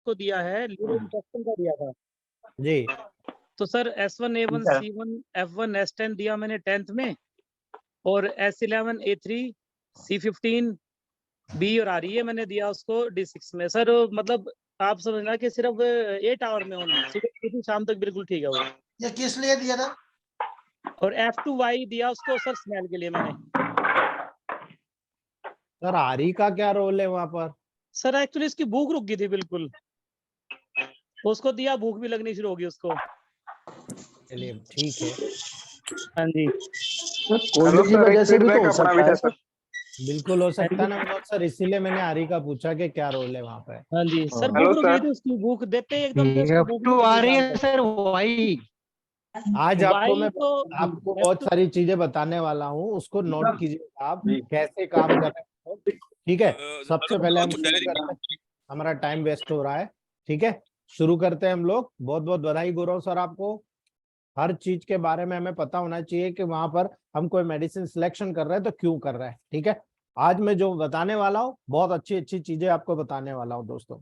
आपको दिया है, लीवर इंफेक्शन का दिया था जी। तो sir S1A1 C1 F1 S10 दिया मैंने 10th में, और S11 A3 C15 B और RE है मैंने दिया उसको D6 में। सर मतलब आप समझना कि सिर्फ 8 आवर में सुबह शाम तक बिल्कुल ठीक है वो। ये किस लिए दिया था? और F2Y दिया उसको सर स्मेल के लिए मैंने। सर आरी का क्या रोल है वहां पर? सर एक्चुअली इसकी भूख रुक गई थी बिल्कुल, तो उसको दिया, भूख भी लगनी शुरू हो गई उसको। चलिए ठीक है। हाँ जी। कोल्ड की वजह से भी तो हो सकता है सर। बिल्कुल हो सकता है ना विनोद सर, इसीलिए मैंने आरी का पूछा कि क्या रोल है वहां पे। हाँ जी सर, हेलो भूख रुक गई सर। थी उसकी, भूख देते ही एकदम से उसको भूख F2 नहीं आ लगी रही शाम है तक। सर, वही आज आपको मैं तो बहुत सारी चीजें बताने वाला हूँ, उसको नोट कीजिए आप कैसे काम कर रहे हैं। ठीक है, सबसे पहले हम शुरू करते हैं, हमारा टाइम वेस्ट हो रहा है। ठीक है, शुरू करते हैं हम लोग। बहुत बहुत बधाई गौरव सर आपको। हर चीज के बारे में हमें पता होना चाहिए कि वहां पर हम कोई मेडिसिन सिलेक्शन कर रहे हैं तो क्यों कर रहे हैं। ठीक है, आज मैं जो बताने वाला हूँ बहुत अच्छी अच्छी चीजें आपको बताने वाला हूँ दोस्तों।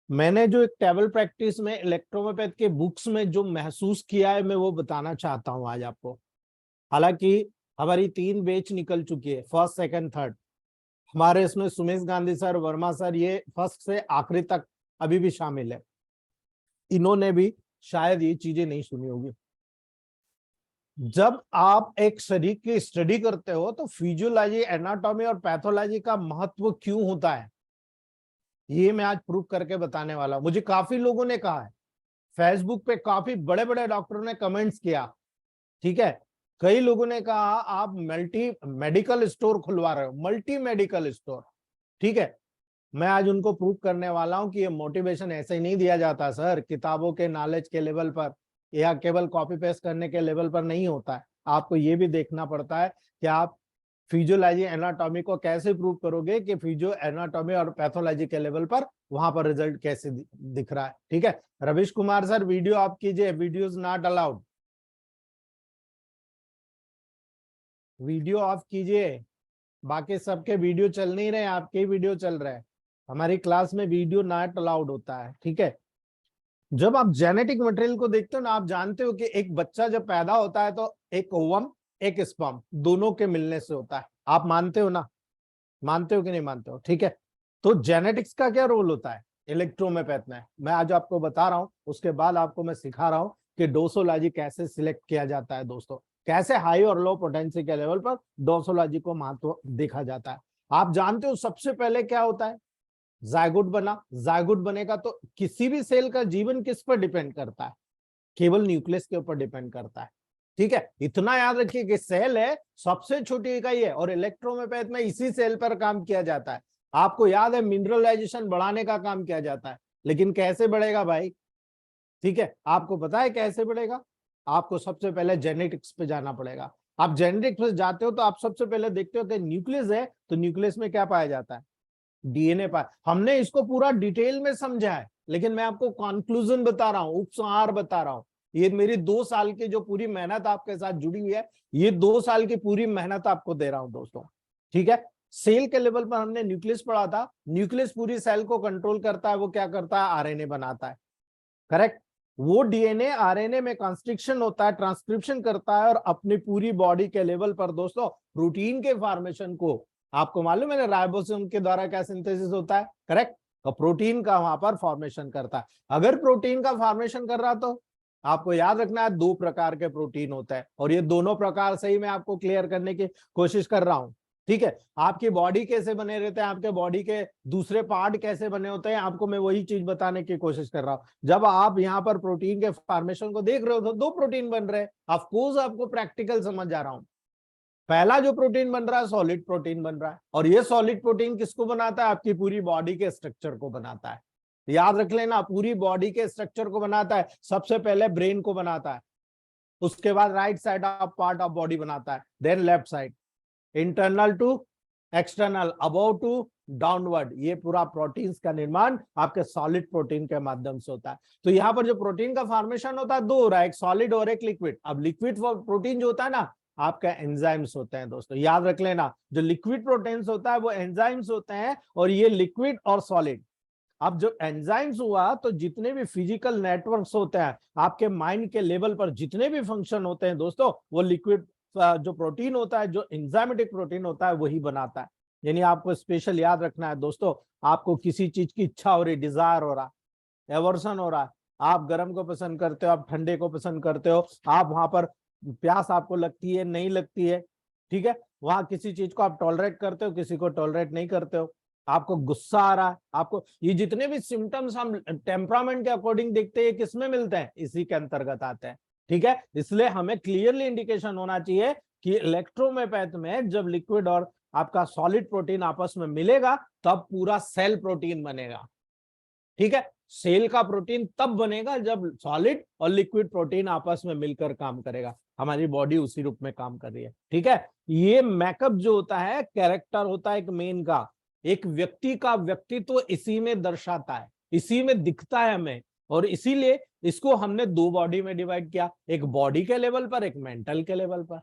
मैंने जो एक टेबल प्रैक्टिस में इलेक्ट्रोपैथ के बुक्स में जो महसूस किया है मैं वो बताना चाहता हूं आज आपको। हालांकि हमारी 3 बैच निकल चुकी है, फर्स्ट सेकंड थर्ड। हमारे इसमें सुमेश गांधी सर, वर्मा सर, ये फर्स्ट से आखिरी तक अभी भी शामिल है। इन्होंने भी शायद ये चीजें नहीं सुनी होगी। जब आप एक शरीर की स्टडी करते हो तो फिजियोलॉजी, एनाटॉमी और पैथोलॉजी का महत्व क्यों होता है, ये मैं आज प्रूव करके बताने वाला हूं। मुझे काफी लोगों ने कहा है, फेसबुक पे काफी बड़े बड़े डॉक्टरों ने कमेंट्स किया। ठीक है, कई लोगों ने कहा आप मल्टी मेडिकल स्टोर खुलवा रहे हो, मल्टी मेडिकल स्टोर। ठीक है, मैं आज उनको प्रूव करने वाला हूं कि ये मोटिवेशन ऐसे ही नहीं दिया जाता सर, किताबों के नॉलेज के लेवल पर या केवल कॉपी पेस्ट करने के लेवल पर नहीं होता है। आपको ये भी देखना पड़ता है कि आप फिजियोलॉजी एनाटॉमी को कैसे प्रूव करोगे कि फिजियो एनाटॉमी और पैथोलॉजी के लेवल पर वहां पर रिजल्ट कैसे दिख रहा है। ठीक है, रविश कुमार सर वीडियो आप कीजिए, video is not allowed, video of कीजिए। बाकी सबके वीडियो चल नहीं रहे, आपके ही वीडियो चल रहे हैं। हमारी क्लास में वीडियो नॉट अलाउड होता है। ठीक है, जब आप जेनेटिक मटेरियल को देखते हो ना, आप जानते हो कि एक बच्चा जब पैदा होता है तो एक ओवम एक स्पर्म दोनों के मिलने से होता है। आप मानते हो ना, मानते हो कि नहीं मानते हो? ठीक है, तो जेनेटिक्स का क्या रोल होता है इलेक्ट्रोमेपैथ में, मैं आज आपको बता रहा हूं। उसके बाद आपको मैं सिखा रहा हूं कि डोसोलॉजी कैसे सिलेक्ट किया जाता है दोस्तों, कैसे हाई और लो पोटेंसी के लेवल पर डोसोलॉजी को महत्व देखा जाता है। आप जानते हो सबसे पहले क्या होता है, जायगोट बना। जायगोट बनेगा तो किसी भी सेल का जीवन किस पर डिपेंड करता है, केवल न्यूक्लियस के ऊपर डिपेंड करता है। ठीक है, इतना याद रखिए कि सेल है सबसे छोटी इकाई है और इलेक्ट्रोमेपैथ में इसी सेल पर काम किया जाता है। आपको याद है मिनरलाइजेशन बढ़ाने का काम किया जाता है, लेकिन कैसे बढ़ेगा भाई? ठीक है, आपको पता है कैसे बढ़ेगा? आपको सबसे पहले जेनेटिक्स पे जाना पड़ेगा। आप जेनेटिक्स पे जाते हो तो आप सबसे पहले देखते हो कि न्यूक्लियस है, तो न्यूक्लियस में क्या पाया जाता है? डीएनए पाया। हमने इसको पूरा डिटेल में समझा है, लेकिन मैं आपको कंक्लूजन बता रहा हूं, उपसंहार बता रहा हूं। ये मेरी 2 साल की जो पूरी मेहनत आपके साथ जुड़ी हुई है, ये 2 साल की पूरी मेहनत आपको दे रहा हूं दोस्तों। ठीक है, सेल के लेवल पर हमने न्यूक्लियस पढ़ा था। न्यूक्लियस पूरी सेल को कंट्रोल करता है, वो क्या करता है? आरएनए बनाता है। करेक्ट, वो डीएनए आरएनए में कंस्ट्रक्शन होता है, ट्रांसक्रिप्शन करता है और अपनी पूरी बॉडी के लेवल पर दोस्तों प्रोटीन के फॉर्मेशन को, आपको मालूम है राइबोसोम के द्वारा क्या सिंथेसिस होता है? करेक्ट, तो प्रोटीन का वहां पर फॉर्मेशन करता है। अगर प्रोटीन का फॉर्मेशन कर रहा तो आपको याद रखना है 2 प्रकार के प्रोटीन होता है, और ये दोनों प्रकार से ही मैं आपको क्लियर करने की कोशिश कर रहा हूं। ठीक है, आपकी बॉडी कैसे बने रहते हैं, आपके बॉडी के दूसरे पार्ट कैसे बने होते हैं, आपको मैं वही चीज बताने की कोशिश कर रहा हूं। जब आप यहाँ पर प्रोटीन के फॉर्मेशन को देख रहे हो तो 2 प्रोटीन बन रहे हैं। ऑफ कोर्स आपको प्रैक्टिकल समझ आ रहा हूं। पहला जो प्रोटीन बन रहा है सॉलिड प्रोटीन बन रहा है, और ये सॉलिड प्रोटीन किसको बनाता है? आपकी पूरी बॉडी के स्ट्रक्चर को बनाता है। याद रख लेना, पूरी बॉडी के स्ट्रक्चर को बनाता है। सबसे पहले ब्रेन को बनाता है, उसके बाद right side of part of body बनाता है, then left side, internal to external, above to downward. ये पूरा प्रोटीन्स का निर्माण आपके सॉलिड प्रोटीन के माध्यम से होता है। तो यहाँ पर जो प्रोटीन का फॉर्मेशन होता है 2 हो रहा है, एक सॉलिड और एक लिक्विड। अब लिक्विड प्रोटीन जो होता है ना, आपका एंजाइम्स होते हैं दोस्तों, याद रख लेना। जो लिक्विड प्रोटीन्स होता है वो एंजाइम्स होते हैं, और ये लिक्विड और सॉलिड अब जब एंजाइम्स हुआ तो जितने भी फिजिकल नेटवर्क्स होते हैं आपके माइंड के लेवल पर, जितने भी फंक्शन होते हैं दोस्तों, वो लिक्विड जो प्रोटीन होता है, जो एंजाइमेटिक प्रोटीन होता है, वही बनाता है। यानी आपको स्पेशल याद रखना है दोस्तों, आपको किसी चीज की इच्छा हो रही, डिजायर हो रहा, एवर्सन हो रहा, आप गर्म को पसंद करते हो, आप ठंडे को पसंद करते हो, आप वहां पर प्यास आपको लगती है, नहीं लगती है, ठीक है, वहां किसी चीज को आप टॉलरेट करते हो, किसी को टॉलरेट नहीं करते हो, आपको गुस्सा आ रहा है, आपको, ये जितने भी सिम्टम्स हम टेम्परामेंट के अकॉर्डिंग देखते हैं, किसमें मिलते हैं, इसी के अंतर्गत आते हैं। ठीक है, इसलिए हमें क्लियरली इंडिकेशन होना चाहिए कि इलेक्ट्रोमेपैथ में जब लिक्विड और आपका सॉलिड प्रोटीन आपस में मिलेगा तब पूरा सेल प्रोटीन बनेगा। ठीक है, सेल का प्रोटीन तब बनेगा जब सॉलिड और लिक्विड प्रोटीन आपस में मिलकर काम करेगा। हमारी बॉडी उसी रूप में काम कर रही है। ठीक है, ये मैकअप जो होता है, कैरेक्टर होता है एक मेन का, एक व्यक्ति का व्यक्तित्व इसी में दर्शाता है, इसी में दिखता है हमें, और इसीलिए इसको हमने दो बॉडी में डिवाइड किया, एक बॉडी के लेवल पर, एक मेंटल के लेवल पर।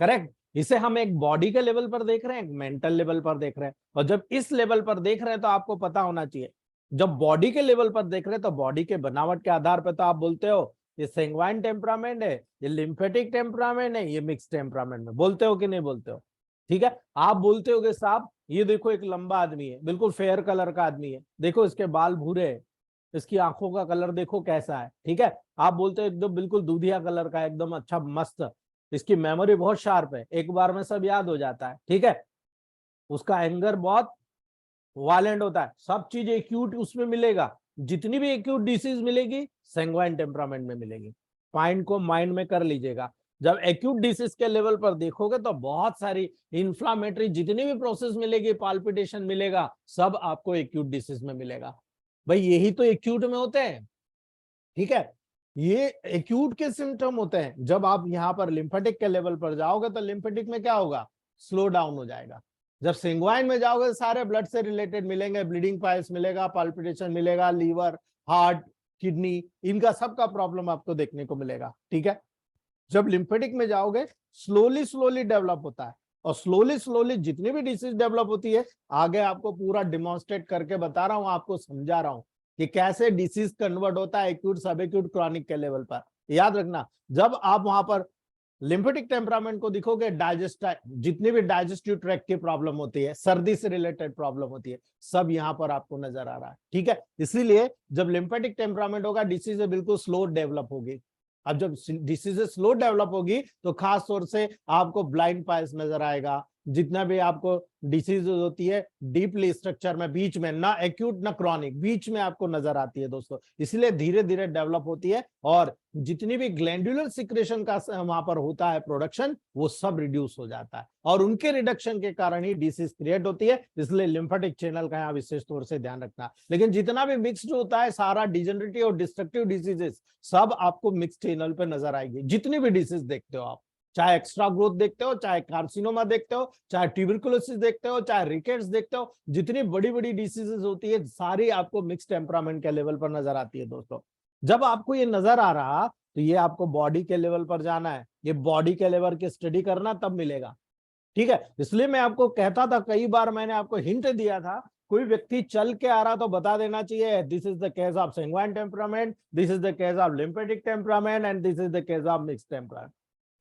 करेक्ट, इसे हम एक बॉडी के लेवल पर देख रहे हैं, एक मेंटल लेवल पर देख रहे हैं। और जब इस लेवल पर देख रहे हैं तो आपको पता होना चाहिए, जब बॉडी के लेवल पर देख रहे हैं तो बॉडी के बनावट के आधार पर तो आप बोलते हो ये सैंग्वाइन टेम्परामेंट है, ये लिम्फेटिक टेम्परामेंट है, ये मिक्स टेम्परामेंट में, बोलते हो कि नहीं बोलते हो? ठीक है, आप बोलते हो साहब ये देखो एक लंबा आदमी है, बिल्कुल फेयर कलर का आदमी है, देखो इसके बाल भूरे है, इसकी आंखों का कलर देखो कैसा है। ठीक है, आप बोलते हो एकदम बिल्कुल दूधिया कलर का, एकदम अच्छा मस्त, इसकी मेमोरी बहुत शार्प है, एक बार में सब याद हो जाता है। ठीक है, उसका एंगर बहुत वायलेंट होता है, सब चीज एक्यूट उसमें मिलेगा, जितनी भी एक्यूट डिसीज मिलेगी सैंग्वाइन टेम्परामेंट में मिलेगी। पॉइंट को माइंड में कर लीजिएगा, जब एक्यूट डिसीज के लेवल पर देखोगे तो बहुत सारी इंफ्लामेटरी जितनी भी प्रोसेस मिलेगी, पाल्पिटेशन मिलेगा, सब आपको एक्यूट डिसीज में मिलेगा। भाई यही तो एक्यूट में होते हैं। ठीक है, ये एक्यूट के सिम्टम होते हैं। जब आप यहाँ पर लिम्फेटिक के लेवल पर जाओगे तो लिम्फेटिक में क्या होगा, स्लो डाउन हो जाएगा। जब सैंग्वाइन में जाओगे सारे ब्लड से रिलेटेड मिलेंगे, ब्लीडिंग पाइल्स मिलेगा, पाल्पिटेशन मिलेगा, लीवर, हार्ट, किडनी, इनका सबका प्रॉब्लम आपको देखने को मिलेगा। ठीक है, जब लिम्फेटिक में जाओगे स्लोली स्लोली डेवलप होता है, और स्लोली स्लोली जितनी भी डिसीज डेवलप होती है, आगे आपको पूरा डिमॉन्स्ट्रेट करके बता रहा हूं, आपको समझा रहा हूं कि कैसे डिसीज कन्वर्ट होता है एक्यूट, सब एक्यूट, क्रॉनिक के लेवल पर। याद रखना, जब आप वहां पर लिम्फेटिक टेम्परामेंट को दिखोगे, जितनी भी डाइजेस्टिव ट्रैक्ट की प्रॉब्लम होती है, सर्दी से रिलेटेड प्रॉब्लम होती है, सब यहाँ पर आपको नजर आ रहा है। ठीक है, इसीलिए जब लिम्फेटिक टेम्परामेंट होगा डिसीज बिल्कुल स्लो डेवलप होगी। अब जब डिसीज स्लो डेवलप होगी तो खास तौर से आपको ब्लाइंड पाइल्स नजर आएगा, जितना भी आपको डिसीज होती है डीपली स्ट्रक्चर में, बीच में, ना एक्यूट ना क्रॉनिक, बीच में आपको नजर आती है दोस्तों। इसलिए धीरे धीरे डेवलप होती है, और जितनी भी ग्लैंडुलर सिक्रेशन का वहां पर होता है प्रोडक्शन, वो सब रिड्यूस हो जाता है, और उनके रिडक्शन के कारण ही डिसीज क्रिएट होती है। इसलिए लिम्फेटिक चैनल का यहाँ विशेष तौर से ध्यान रखना। लेकिन जितना भी मिक्स्ड होता है, सारा डिजेनरेटिव और डिस्ट्रक्टिव डिसीजेस सब आपको मिक्स चैनल पे नजर आएगी। जितनी भी डिसीज देखते हो आप, चाहे एक्स्ट्रा ग्रोथ देखते हो, चाहे कार्सिनोमा देखते हो, चाहे ट्यूबरकुलोसिस देखते हो, चाहे रिकेट्स देखते हो, जितनी बड़ी बड़ी डिसीजेस होती है सारी आपको मिक्स टेम्परामेंट के लेवल पर नजर आती है दोस्तों। जब आपको ये नजर आ रहा तो ये आपको बॉडी के लेवल पर जाना है, ये बॉडी के लेवल की स्टडी करना, तब मिलेगा। ठीक है, इसलिए मैं आपको कहता था, कई बार मैंने आपको हिंट दिया था, कोई व्यक्ति चल के आ रहा तो बता देना चाहिए this is the case of sanguine temperament, this is the case of lymphatic temperament, and this is the case of mix temperament.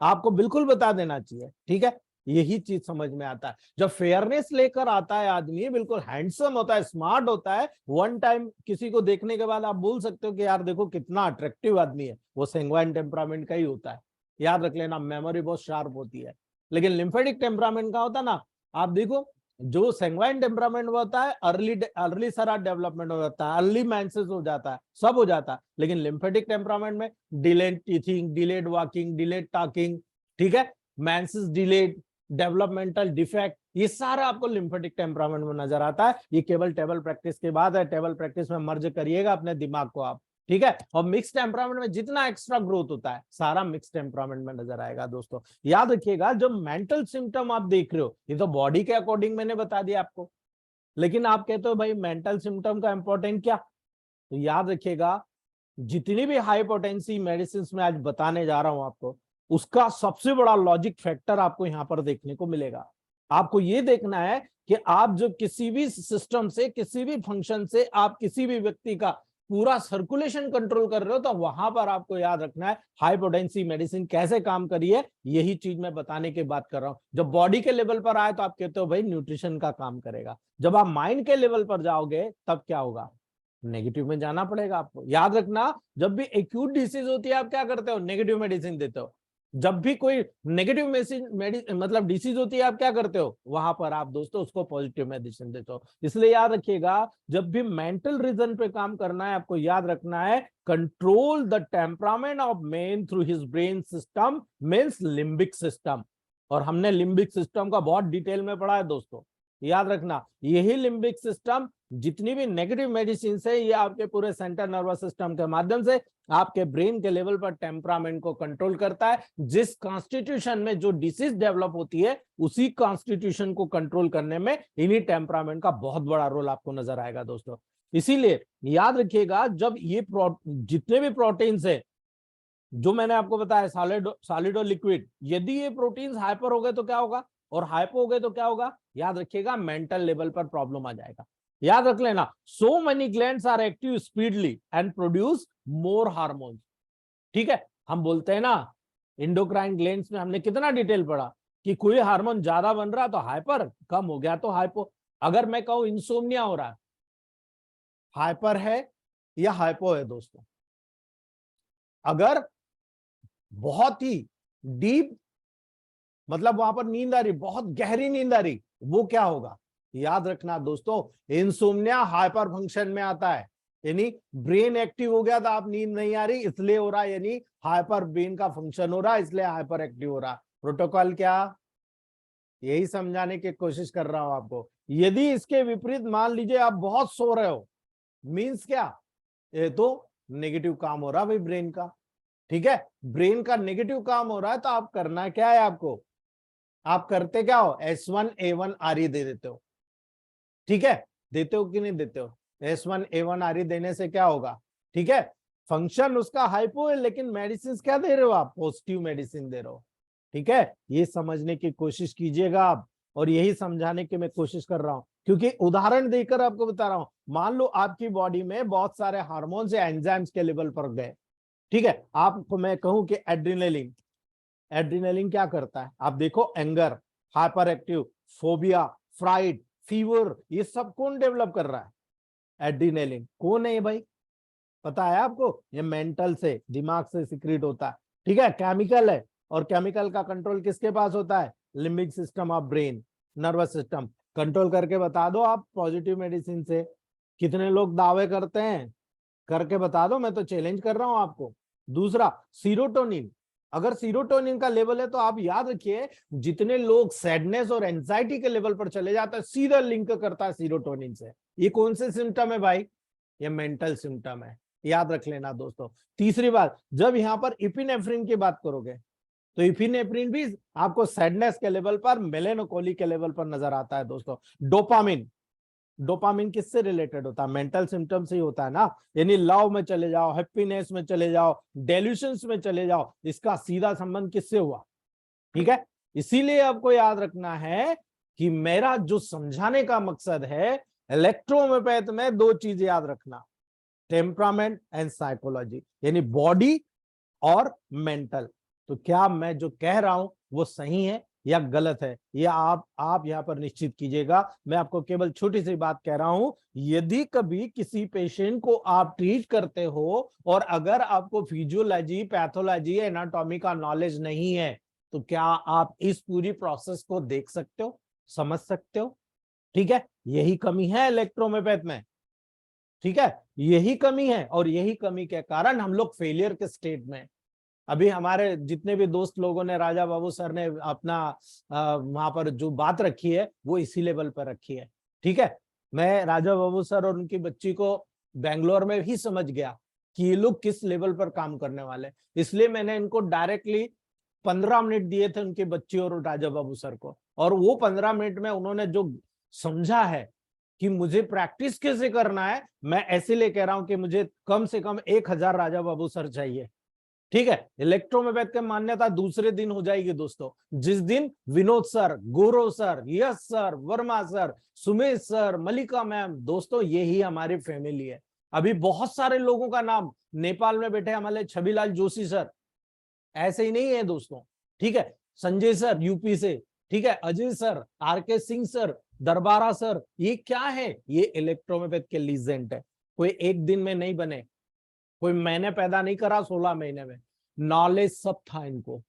आपको बिल्कुल बता देना चाहिए। ठीक है, यही चीज समझ में आता है। जब फेयरनेस लेकर आता है आदमी, बिल्कुल हैंडसम होता है, स्मार्ट होता है, वन टाइम किसी को देखने के बाद आप बोल सकते हो कि यार देखो कितना अट्रैक्टिव आदमी है, वो सैंग्वाइन टेम्परामेंट का ही होता है। याद रख लेना, मेमोरी बहुत शार्प होती है। लेकिन लिम्फेटिक टेम्परामेंट का होता है ना, आप देखो जो सैंग्वाइन टेम्परामेंट होता है, अर्ली सारा डेवलपमेंट हो जाता है, अर्ली मैंसेस हो जाता है, सब हो जाता है। लेकिन लिम्फेटिक टेम्परामेंट में delayed teething, delayed walking, delayed talking, ठीक है, मैंसेस डिलेड, डेवलपमेंटल डिफेक्ट, ये सारा आपको लिम्फेटिक टेम्परामेंट में नजर आता है। ये केवल टेबल प्रैक्टिस के बाद है, टेबल प्रैक्टिस में मर्ज करिएगा अपने दिमाग को आप। ठीक है, और मिक्स टेम्परामेंट में जितना एक्स्ट्रा ग्रोथ होता है सारा मिक्स टेम्परामेंट में नजर आएगा दोस्तों। याद रखिएगा, जो मेंटल सिम्टम आप देख रहे हो, ये तो बॉडी के अकॉर्डिंग मैंने बता दिया आपको, लेकिन आप कहते हो भाई मेंटल सिम्टम का इंपॉर्टेंट क्या, तो याद रखिएगा, जितनी भी हाई पोटेंसी मेडिसिन में आज बताने जा रहा हूं आपको, उसका सबसे बड़ा लॉजिक फैक्टर आपको यहां पर देखने को मिलेगा। आपको ये देखना है कि आप जो किसी भी सिस्टम से, किसी भी फंक्शन से आप किसी भी व्यक्ति का पूरा सर्कुलेशन कंट्रोल कर रहे हो, तो वहां पर आपको याद रखना है हाई पोटेंसी मेडिसिन कैसे काम करी है। यही चीज मैं बताने की बात कर रहा हूं। जब बॉडी के लेवल पर आए तो आप कहते हो भाई न्यूट्रिशन का काम करेगा। जब आप माइंड के लेवल पर जाओगे तब क्या होगा, नेगेटिव में जाना पड़ेगा आपको। याद रखना, जब भी एक्यूट डिसीज होती है आप क्या करते हो, नेगेटिव मेडिसिन देते हो। जब भी कोई नेगेटिव मतलब डिसीज होती है आप क्या करते हो, वहां पर आप दोस्तों उसको पॉजिटिव मेडिसिन देते हो। इसलिए याद रखिएगा, जब भी मेंटल रीजन पे काम करना है आपको याद रखना है control the temperament of man through his brain system means limbic system. और हमने लिम्बिक सिस्टम का बहुत डिटेल में पढ़ा है दोस्तों। याद रखना, यही लिम्बिक सिस्टम जितनी भी नेगेटिव मेडिसिन है ये आपके पूरे सेंट्रल नर्वस सिस्टम के माध्यम से आपके ब्रेन के लेवल पर टेम्परामेंट को कंट्रोल करता है। जिस कॉन्स्टिट्यूशन में जो डिसीज डेवलप होती है उसी कॉन्स्टिट्यूशन को कंट्रोल करने में इन्हीं टेम्परामेंट का बहुत बड़ा रोल आपको नजर आएगा दोस्तों। इसीलिए याद रखिएगा, जब ये जितने भी प्रोटीन्स है जो मैंने आपको बताया, सॉलिड और लिक्विड, यदि ये प्रोटीन्स हाइपर हो गए तो क्या होगा, और हाइपो हो गए तो क्या होगा, याद रखिएगा मेंटल लेवल पर प्रॉब्लम आ जाएगा। याद रख लेना, so many glands are active speedily and produce more hormones. ठीक है, हम बोलते हैं ना इंडोक्राइन ग्लैंड्स में हमने कितना डिटेल पढ़ा कि कोई हार्मोन ज्यादा बन रहा तो हाइपर, कम हो गया तो हाइपो। अगर मैं कहूं इंसोम्निया हो रहा है, हाइपर है या हाइपो है दोस्तों। अगर बहुत ही डीप मतलब वहां पर नींद आ रही, बहुत गहरी नींद आ रही, वो क्या होगा, याद रखना दोस्तों इंसोम्निया हाइपर फंक्शन में आता है। यानी ब्रेन एक्टिव हो गया तो आप नींद नहीं आ रही इसलिए हो रहा है, यानी हाइपर ब्रेन का फंक्शन हो रहा है इसलिए हाइपर एक्टिव हो रहा है। प्रोटोकॉल क्या, यही समझाने की कोशिश कर रहा हूं आपको। यदि इसके विपरीत मान लीजिए आप बहुत सो रहे हो, मीन्स क्या, ये तो नेगेटिव काम हो रहा है भाई ब्रेन का। ठीक है, ब्रेन का नेगेटिव काम हो रहा है तो आप करना क्या है, आपको आप करते क्या हो, S1A1RE दे देते हो। ठीक है, देते हो कि नहीं देते हो, S1A1RE देने से क्या होगा, ठीक है, फंक्शन उसका हाइपो है लेकिन मेडिसिन क्या दे रहे हो आप, पॉजिटिव मेडिसिन दे रहे हो। ठीक है, ये समझने की कोशिश कीजिएगा आप, और यही समझाने की मैं कोशिश कर रहा हूं, क्योंकि उदाहरण देकर आपको बता रहा हूं। मान लो आपकी बॉडी में बहुत सारे हार्मोन्स या एंजाइम्स के लेवल पर गए। ठीक है, आपको मैं कहूं कि एड्रिनलिन, एड्रिनलिन क्या करता है, आप देखो anger, hyper active, phobia, fried, fever, ये सब कौन डेवलप कर रहा है, एड्रिनलिन। कौन है ये भाई, पता है आपको, ये मेंटल से, दिमाग से सिक्रीट होता है। ठीक है, केमिकल है, और केमिकल का कंट्रोल किसके पास होता है, limbic system of brain, nervous system. Control करके बता दो आप पॉजिटिव मेडिसिन से। कितने लोग दावे करते हैं, करके बता दो, मैं तो चैलेंज कर रहा हूं आपको। दूसरा सीरोटोनिन, अगर सीरोटोनिन का लेवल है तो आप याद रखिए जितने लोग सैडनेस और एंजाइटी के लेवल पर चले जाता है सीधा लिंक करता है सीरोटोनिन से। ये कौन से सिम्टम है भाई, ये मेंटल सिम्टम है, याद रख लेना दोस्तों। तीसरी बात, जब यहां पर इपिनेफ्रिन की बात करोगे तो इपिनेफ्रिन भी आपको सैडनेस के लेवल पर, मेलेनोकोली के लेवल पर नजर आता है दोस्तों। डोपामिन, डोपामिन किससे रिलेटेड होता है, मेंटल सिम्टम से ही होता है ना। यानी लव में चले जाओ, हैप्पीनेस में चले जाओ, डेल्यूशंस में चले जाओ, इसका सीधा संबंध किससे हुआ। ठीक है, इसीलिए आपको याद रखना है कि मेरा जो समझाने का मकसद है, इलेक्ट्रोहोम्योपैथ में दो चीज याद रखना, टेम्परामेंट एंड साइकोलॉजी, यानी बॉडी और मेंटल। तो क्या मैं जो कह रहा हूं वो सही है या गलत है, या आप यहां पर निश्चित कीजिएगा। मैं आपको केवल छोटी सी बात कह रहा हूं, यदि कभी किसी पेशेंट को आप ट्रीट करते हो और अगर आपको फिजियोलॉजी, पैथोलॉजी, एनाटॉमी का नॉलेज नहीं है तो क्या आप इस पूरी प्रोसेस को देख सकते हो, समझ सकते हो। ठीक है, यही कमी है इलेक्ट्रोहोम्योपैथ में। ठीक है, यही कमी है, और यही कमी के कारण हम लोग फेलियर के स्टेट में। अभी हमारे जितने भी दोस्त लोगों ने, राजा बाबू सर ने अपना वहां पर जो बात रखी है वो इसी लेवल पर रखी है। ठीक है, मैं राजा बाबू सर और उनकी बच्ची को बेंगलोर में ही समझ गया कि ये लोग किस लेवल पर काम करने वाले, इसलिए मैंने इनको डायरेक्टली 15 मिनट दिए थे उनकी बच्ची और राजा बाबू सर को, और वो 15 मिनट में उन्होंने जो समझा है कि मुझे प्रैक्टिस कैसे करना है, मैं ऐसे लिए कह रहा हूं कि मुझे कम से कम 1000 राजा बाबू सर चाहिए। ठीक है। इलेक्ट्रोमैग्नेट की मान्यता दूसरे दिन हो जाएगी दोस्तों, जिस दिन Vinod sir, Gaurav sir, Yash sir, Verma sir, Sumesh sir, Malika ma'am, दोस्तों यही हमारी फैमिली है। अभी बहुत सारे लोगों का नाम नेपाल में बैठे हमारे छबिलाल जोशी सर, ऐसे ही नहीं है दोस्तों, ठीक है। संजय सर यूपी से, ठीक है। Ajay sir, RK Singh sir, Darbara sir, ये क्या है? ये इलेक्ट्रोमैग्नेट के लीजेंड है। कोई एक दिन में नहीं बने, कोई मैंने पैदा नहीं करा 16 महीने में। नॉलेज सब था इनको,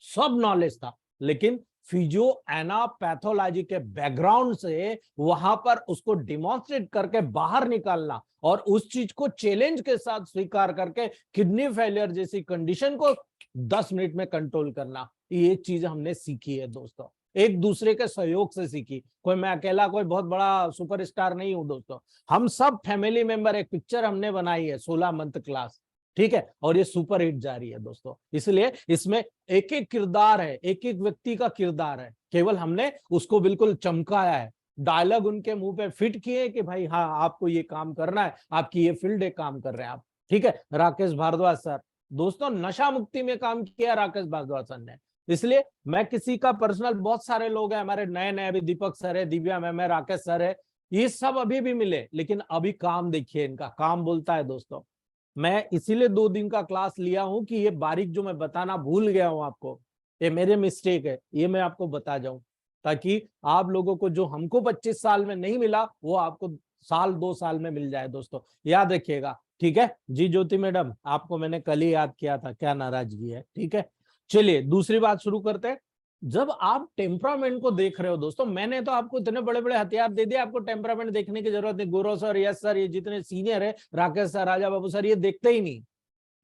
सब नॉलेज था, लेकिन फिजियो एनापैथोलॉजी के बैकग्राउंड से वहां पर उसको डिमॉन्स्ट्रेट करके बाहर निकालना और उस चीज को चैलेंज के साथ स्वीकार करके किडनी फेलियर जैसी कंडीशन को 10 मिनट में कंट्रोल करना, ये चीज हमने सीखी है दोस्तों, एक दूसरे के सहयोग से सीखी। कोई मैं अकेला कोई बहुत बड़ा सुपरस्टार नहीं हूं दोस्तों, हम सब फैमिली मेंबर। एक पिक्चर हमने बनाई है 16 मंथ क्लास, ठीक है, और ये सुपर हिट जा रही है दोस्तों। इसलिए इसमें एक एक किरदार है, एक एक व्यक्ति का किरदार है, केवल हमने उसको बिल्कुल चमकाया है, डायलॉग उनके मुंह पे फिट किए कि भाई हाँ आपको ये काम करना है, आपकी ये फील्ड है, काम कर रहे हैं आप, ठीक है। राकेश भारद्वाज सर, दोस्तों नशा मुक्ति में काम किया राकेश भारद्वाज सर ने। इसलिए मैं किसी का पर्सनल, बहुत सारे लोग हैं हमारे नए नए, अभी दीपक सर है, दिव्या मैम है, राकेश सर है, ये सब अभी भी मिले, लेकिन अभी काम देखिए, इनका काम बोलता है दोस्तों। मैं इसीलिए 2 दिन का क्लास लिया हूं कि ये बारीक जो मैं बताना भूल गया हूं आपको, ये मेरे मिस्टेक है, ये मैं आपको बता जाऊं, ताकि आप लोगों को जो हमको 25 साल में नहीं मिला वो आपको साल 2 साल में मिल जाए दोस्तों, याद रखिएगा, ठीक है जी। ज्योति मैडम, आपको मैंने कल ही याद किया था, क्या नाराजगी है, ठीक है। चलिए दूसरी बात शुरू करते हैं। जब आप टेम्परामेंट को देख रहे हो दोस्तों, मैंने तो आपको इतने बड़े बड़े हथियार दे दिए, आपको टेम्परामेंट देखने की जरूरत नहीं। गौरव सर, यश सर, ये जितने सीनियर है, राकेश सर, राजा बाबू सर, ये देखते ही नहीं,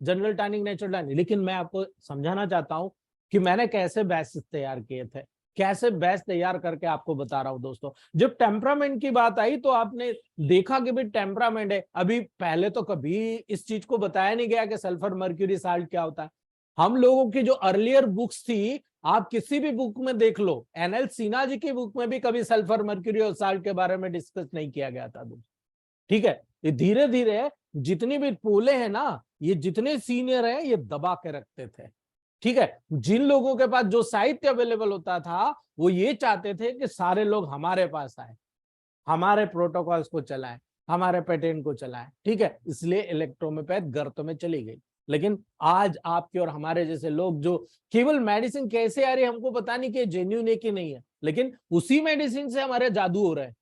जनरल टर्निंग, नेचुरल टर्निंग। लेकिन मैं आपको समझाना चाहता हूं कि मैंने कैसे बैच तैयार किए थे, कैसे बैच तैयार करके आपको बता रहा हूं दोस्तों। जब टेम्परामेंट की बात आई तो आपने देखा कि भाई टेम्परामेंट है, अभी पहले तो कभी इस चीज को बताया नहीं गया कि सल्फर मर्क्यूरी साल्ट क्या होता है। हम लोगों की जो अर्लियर बुक्स थी, आप किसी भी बुक में देख लो, एनएल सिन्हा जी की बुक में भी कभी सल्फर मर्क्यूरी और साल्ट के बारे में डिस्कस नहीं किया गया था दोस्तों, ठीक है। ये धीरे धीरे जितनी भी पोले हैं ना, ये जितने सीनियर हैं ये दबा के रखते थे, ठीक है। जिन लोगों के पास जो साहित्य अवेलेबल होता था वो ये चाहते थे कि सारे लोग हमारे पास आए, हमारे प्रोटोकॉल्स को चलाएं, हमारे पेटेंट को चलाएं, ठीक है। इसलिए इलेक्ट्रोमैग्नेट गर्तों में चली गई। लेकिन आज आपके और हमारे जैसे लोग जो केवल मेडिसिन कैसे आ रही है हमको पता नहीं कि जेन्युइन है कि नहीं है, लेकिन उसी मेडिसिन से हमारे जादू हो रहा है।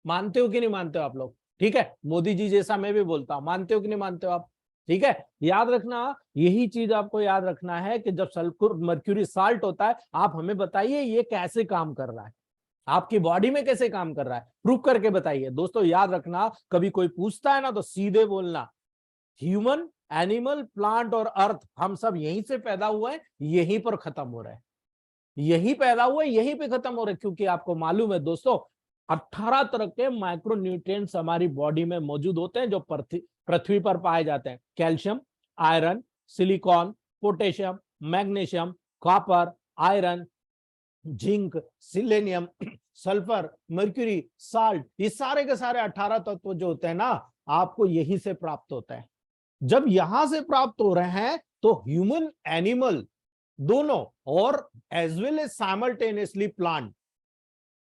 मानते हो कि नहीं मानते हो आप लोग, ठीक है। मोदी जी जैसा मैं भी बोलता हूं, मानते हो कि नहीं मानते हो आप, ठीक है। याद रखना, यही चीज आपको याद रखना है कि जब सल्फर मर्क्यूरी साल्ट होता है, आप हमें बताइए ये कैसे काम कर रहा है, आपकी बॉडी में कैसे काम कर रहा है, प्रूफ करके बताइए दोस्तों। याद रखना, कभी कोई पूछता है ना तो सीधे बोलना, ह्यूमन, एनिमल, प्लांट और अर्थ, हम सब यहीं से पैदा हुए हैं, यहीं पर खत्म हो रहे हैं, यहीं पैदा हुए, यहीं पे खत्म हो रहे हैं। क्योंकि आपको मालूम है दोस्तों, 18 तरह के माइक्रो न्यूट्रिएंट्स हमारी बॉडी में मौजूद होते हैं जो पृथ्वी पर पाए जाते हैं। Calcium, iron, silicon, potassium, magnesium, copper, iron, zinc, selenium, sulphur, mercury, salt, ये सारे के सारे 18 तत्व जो होते हैं ना, आपको यही से प्राप्त होता है। जब यहां से प्राप्त हो रहे हैं तो ह्यूमन, एनिमल दोनों और as well as simultaneously plant,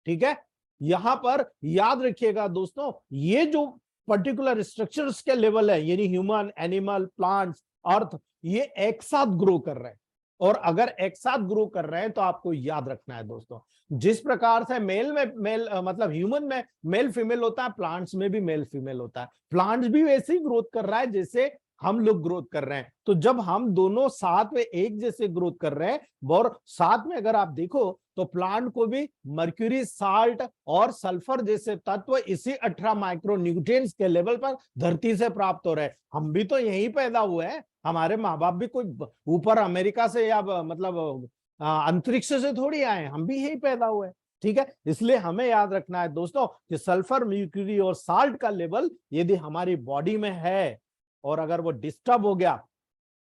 ठीक है। यहां पर याद रखिएगा दोस्तों, ये जो पर्टिकुलर स्ट्रक्चर्स के लेवल है, यानी ह्यूमन, एनिमल, प्लांट्स, अर्थ, ये एक साथ ग्रो कर रहे हैं। और अगर एक साथ ग्रो कर रहे हैं तो आपको याद रखना है दोस्तों, जिस प्रकार से मेल में मेल मतलब ह्यूमन में मेल फीमेल होता है, प्लांट्स में भी मेल फीमेल होता है। प्लांट्स भी वैसे ही ग्रोथ कर रहा है जैसे हम लोग ग्रोथ कर रहे हैं। तो जब हम दोनों साथ में एक जैसे ग्रोथ कर रहे हैं, और साथ में अगर आप देखो तो प्लांट को भी मर्क्यूरी, साल्ट और सल्फर जैसे तत्व इसी 18 माइक्रो न्यूट्रिएंट्स के लेवल पर धरती से प्राप्त हो रहे हैं। हम भी तो यहीं पैदा हुए हैं, हमारे माँ बाप भी कोई ऊपर अमेरिका से या मतलब अंतरिक्ष से थोड़ी आए, हम भी यहीं पैदा हुए, ठीक है। इसलिए हमें याद रखना है दोस्तों कि सल्फर, मर्क्यूरी और साल्ट का लेवल यदि हमारी बॉडी में है और अगर वो डिस्टर्ब हो गया,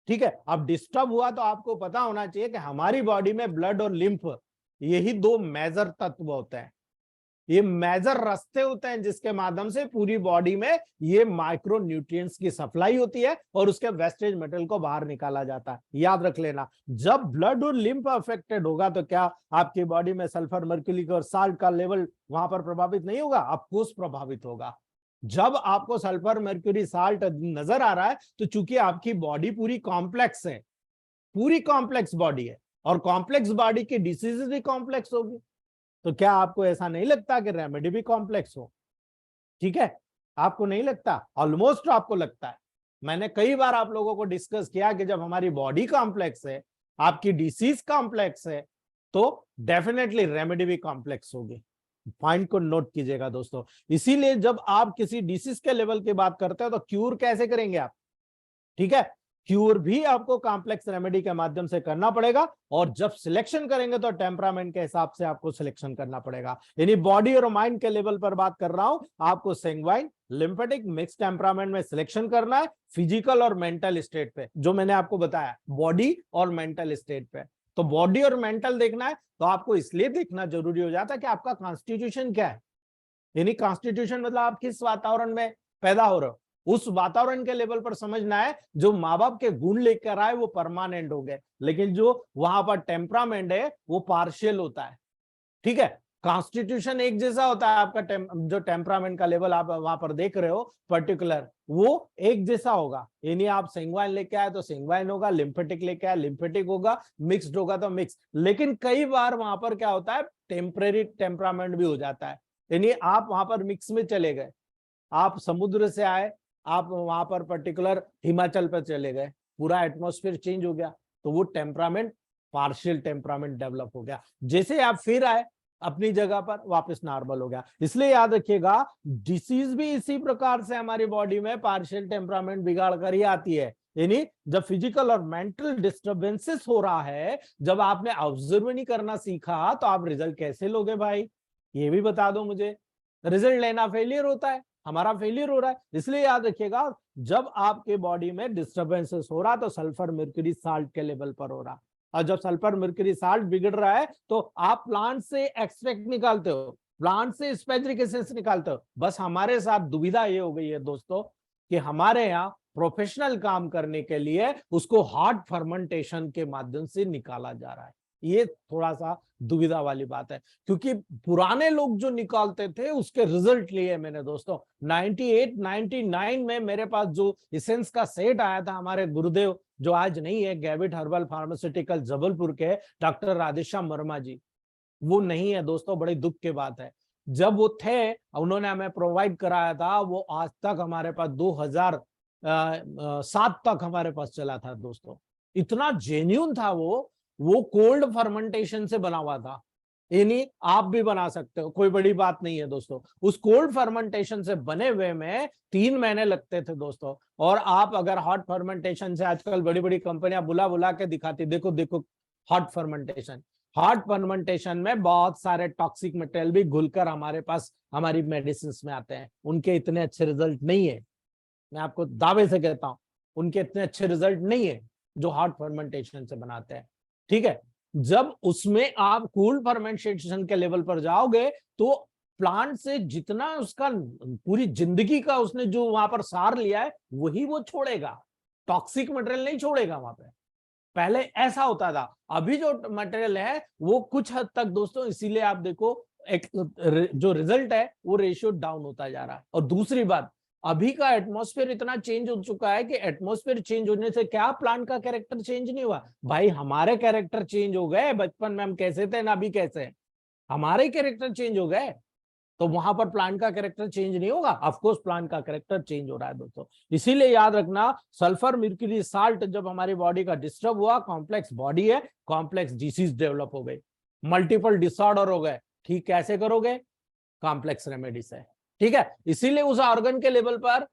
ठीक है, अब डिस्टर्ब हुआ तो आपको पता होना चाहिए कि हमारी बॉडी में ब्लड और लिम्फ, यही 2 मेजर तत्व होते हैं। ये मेजर रास्ते होते हैं जिसके माध्यम से पूरी बॉडी में ये माइक्रो न्यूट्रिएंट्स की सप्लाई होती है और उसके वेस्टेज मटेरियल को बाहर निकाला जाता है। याद रख लेना, जब ब्लड और लिम्फ अफेक्टेड होगा तो क्या आपकी बॉडी में सल्फर, मर्क्यूरी और साल्ट का लेवल वहां पर प्रभावित नहीं होगा? ऑफकोर्स प्रभावित होगा। जब आपको सल्फर, मर्क्यूरी, साल्ट नजर आ रहा है तो चूंकि आपकी बॉडी पूरी कॉम्प्लेक्स है, पूरी कॉम्प्लेक्स बॉडी है, और कॉम्प्लेक्स बॉडी की डिसीज भी कॉम्प्लेक्स होगी, तो क्या आपको ऐसा नहीं लगता कि रेमेडी भी कॉम्प्लेक्स हो? ठीक है, आपको नहीं लगता? ऑलमोस्ट आपको लगता है। मैंने कई बार आप लोगों को डिस्कस किया कि जब हमारी बॉडी कॉम्प्लेक्स है, आपकी डिसीज कॉम्प्लेक्स है, तो डेफिनेटली रेमेडी भी कॉम्प्लेक्स होगी। पॉइंट को नोट कीजिएगा दोस्तों। इसीलिए जब आप किसी डिसीज के लेवल की बात करते हो तो क्यूर कैसे करेंगे आप? ठीक है, क्यूर भी आपको कॉम्प्लेक्स रेमेडी के माध्यम से करना पड़ेगा, और जब सिलेक्शन करेंगे तो टेम्परामेंट के हिसाब से आपको सिलेक्शन करना पड़ेगा। यानी बॉडी और माइंड के लेवल पर बात कर रहा हूं, आपको सैंग्वाइन, लिम्फेटिक, मिक्स टेम्परामेंट में सिलेक्शन करना है, फिजिकल और मेंटल स्टेट पे, जो मैंने आपको बताया बॉडी और मेंटल स्टेट पे। तो बॉडी और मेंटल देखना है तो आपको इसलिए देखना जरूरी हो जाता है कि आपका कॉन्स्टिट्यूशन क्या है। यानी कॉन्स्टिट्यूशन मतलब आप किस वातावरण में पैदा हो रहे हो, उस वातावरण के लेवल पर समझना है। जो माँ बाप के गुण लेकर आए वो परमानेंट हो गए, लेकिन जो वहां पर टेम्परामेंट है वो पार्शियल होता है। ठीक है, कॉन्स्टिट्यूशन एक जैसा होता है आपका, जो टेम्परामेंट का लेवल आप वहां पर देख रहे हो पर्टिकुलर, वो एक जैसा होगा। यानी आप सेंग्वाइन लेके आए तो सेंग्वाइन होगा, लिम्फेटिक लेके आए लिम्फेटिक होगा, मिक्स्ड होगा तो मिक्स। लेकिन कई बार वहां पर क्या होता है, टेम्परेरी टेम्परामेंट भी हो जाता है। यानी आप वहां पर मिक्स में चले गए, आप समुद्र से आए, आप वहां पर पर्टिकुलर हिमाचल पर चले गए, पूरा एटमॉस्फेयर चेंज हो गया, तो वो टेम्परामेंट पार्शियल टेम्परामेंट डेवलप हो गया। जैसे आप फिर आए अपनी जगह पर, वापस नॉर्मल हो गया। इसलिए याद रखिएगा, डिसीज भी इसी प्रकार से हमारी बॉडी में पार्शियल टेम्परामेंट बिगाड़ कर ही आती है। यानी जब फिजिकल और मेंटल डिस्टर्बेंसेस हो रहा है, जब आपने ऑब्जर्व नहीं करना सीखा, तो आप रिजल्ट कैसे लोगे भाई? ये भी बता दो मुझे। रिजल्ट लेना फेलियर होता है, हमारा फेलियर हो रहा है। इसलिए याद रखिएगा, जब आपके बॉडी में डिस्टर्बेंसेस हो रहा तो सल्फर, मर्क्यूरी, साल्ट के लेवल पर हो रहा, और जब सल्फर, मर्क्यूरी, साल्ट बिगड़ रहा है तो आप प्लांट से एक्सट्रैक्ट निकालते हो, प्लांट से स्पेसिफिक एसेंस निकालते हो। बस हमारे साथ दुविधा ये हो गई है दोस्तों कि हमारे यहाँ प्रोफेशनल काम करने के लिए उसको हार्ड फर्मेंटेशन के माध्यम से निकाला जा रहा है। ये थोड़ा सा दुविधा वाली बात है, क्योंकि पुराने लोग जो निकालते थे उसके रिजल्ट लिए मैंने दोस्तों 98, 99 में मेरे पास जो एसेंस का सेट आया था, हमारे गुरुदेव जो आज नहीं है, गैविट हर्बल फार्मास्यूटिकल जबलपुर के डॉक्टर राधेश्याम वर्मा जी, वो नहीं है दोस्तों, बड़ी दुख की बात है। जब वो थे, उन्होंने हमें प्रोवाइड कराया था, वो आज तक हमारे पास 2007 तक हमारे पास चला था दोस्तों। इतना जेन्युइन था वो कोल्ड फर्मेंटेशन से बना हुआ था। यानी आप भी बना सकते हो, कोई बड़ी बात नहीं है दोस्तों। उस कोल्ड फर्मेंटेशन से बने हुए में 3 महीने लगते थे दोस्तों। और आप अगर हॉट फर्मेंटेशन से, आजकल बड़ी बड़ी कंपनियां बुला बुला के दिखाती, देखो देखो हॉट फर्मेंटेशन, हॉट फर्मेंटेशन में बहुत सारे टॉक्सिक मटेरियल भी घुलकर हमारे पास हमारी मेडिसिन में आते हैं। उनके इतने अच्छे रिजल्ट नहीं है, मैं आपको दावे से कहता हूं, उनके इतने अच्छे रिजल्ट नहीं है जो हॉट फर्मेंटेशन से बनाते हैं। ठीक है, जब उसमें आप कूल्ड फर्मेंटेशन के लेवल पर जाओगे तो प्लांट से जितना उसका पूरी जिंदगी का उसने जो वहां पर सार लिया है वही वो छोड़ेगा, टॉक्सिक मटेरियल नहीं छोड़ेगा वहां पे। पहले ऐसा होता था, अभी जो मटेरियल है वो कुछ हद तक दोस्तों, इसीलिए आप देखो एक जो रिजल्ट है वो रेशियो डाउन होता जा रहा है। और दूसरी बात, अभी का एटमॉस्फेयर इतना चेंज हो चुका है कि एटमॉस्फेयर चेंज होने से क्या प्लांट का कैरेक्टर चेंज नहीं हुआ भाई? हमारे कैरेक्टर चेंज हो गए। बचपन में हम कैसे थे ना अभी कैसे हैं, हमारे कैरेक्टर चेंज हो गए, तो वहां पर प्लांट का कैरेक्टर चेंज नहीं होगा? ऑफ कोर्स प्लांट का कैरेक्टर चेंज हो रहा है दोस्तों। इसीलिए याद रखना, सल्फर, मर्क्यूरी, साल्ट जब हमारी बॉडी का डिस्टर्ब हुआ, कॉम्प्लेक्स बॉडी है, कॉम्प्लेक्स डिसीज डेवलप हो गई, मल्टीपल डिसऑर्डर हो गए। ठीक कैसे करोगे? कॉम्प्लेक्स रेमेडी से। ठीक है, इसीलिए उस ऑर्गन के लेवल पर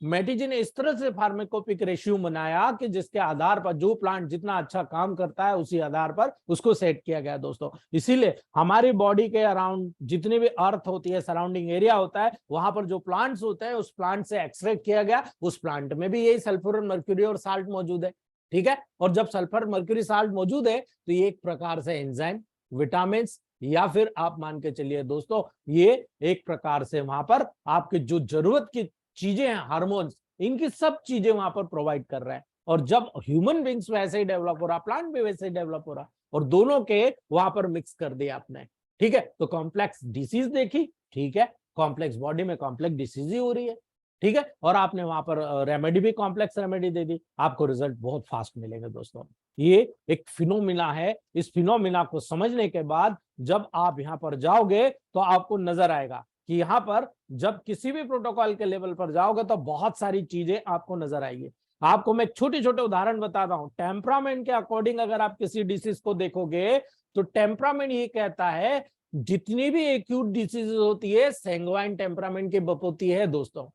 मेडिजी ने इस तरह से फार्माकोपिक रेशियो बनाया कि जिसके आधार पर जो प्लांट जितना अच्छा काम करता है उसी आधार पर उसको सेट किया गया दोस्तों। इसीलिए हमारी बॉडी के अराउंड जितनी भी अर्थ होती है, सराउंडिंग एरिया होता है, वहां पर जो प्लांट्स होते हैं उस प्लांट से एक्सट्रैक्ट किया गया, उस प्लांट में भी यही सल्फर, मर्क्यूरी और साल्ट मौजूद है। ठीक है, और जब सल्फर, मर्क्यूरी, साल्ट मौजूद है तो ये एक प्रकार से एंजाइम, विटामिन या फिर आप मान के चलिए दोस्तों ये एक प्रकार से वहां पर आपके जो जरूरत की चीजें हैं, हार्मोन्स, इनकी सब चीजें वहां पर प्रोवाइड कर रहा है। और जब ह्यूमन बींग्स वैसे ही डेवलप हो रहा, प्लांट भी वैसे ही डेवलप हो रहा, और दोनों के वहां पर मिक्स कर दिया आपने, ठीक है। तो कॉम्प्लेक्स डिसीज देखी, ठीक है, कॉम्प्लेक्स बॉडी में कॉम्प्लेक्स डिसीज ही हो रही है, ठीक है, और आपने वहां पर रेमेडी भी कॉम्प्लेक्स रेमेडी दे दी, आपको रिजल्ट बहुत फास्ट मिलेगा दोस्तों। ये एक फिनोमिना है। इस फिनोमिना को समझने के बाद जब आप यहां पर जाओगे तो आपको नजर आएगा कि यहाँ पर जब किसी भी प्रोटोकॉल के लेवल पर जाओगे तो बहुत सारी चीजें आपको नजर आएगी। आपको मैं छोटे छोटे उदाहरण बताता हूं। टेम्परामेंट के अकॉर्डिंग अगर आप किसी डिसीज को देखोगे तो टेम्परामेंट ये कहता है जितनी भी एक्यूट डिसीज होती है सैंग्वाइन टेम्परामेंट की होती है दोस्तों,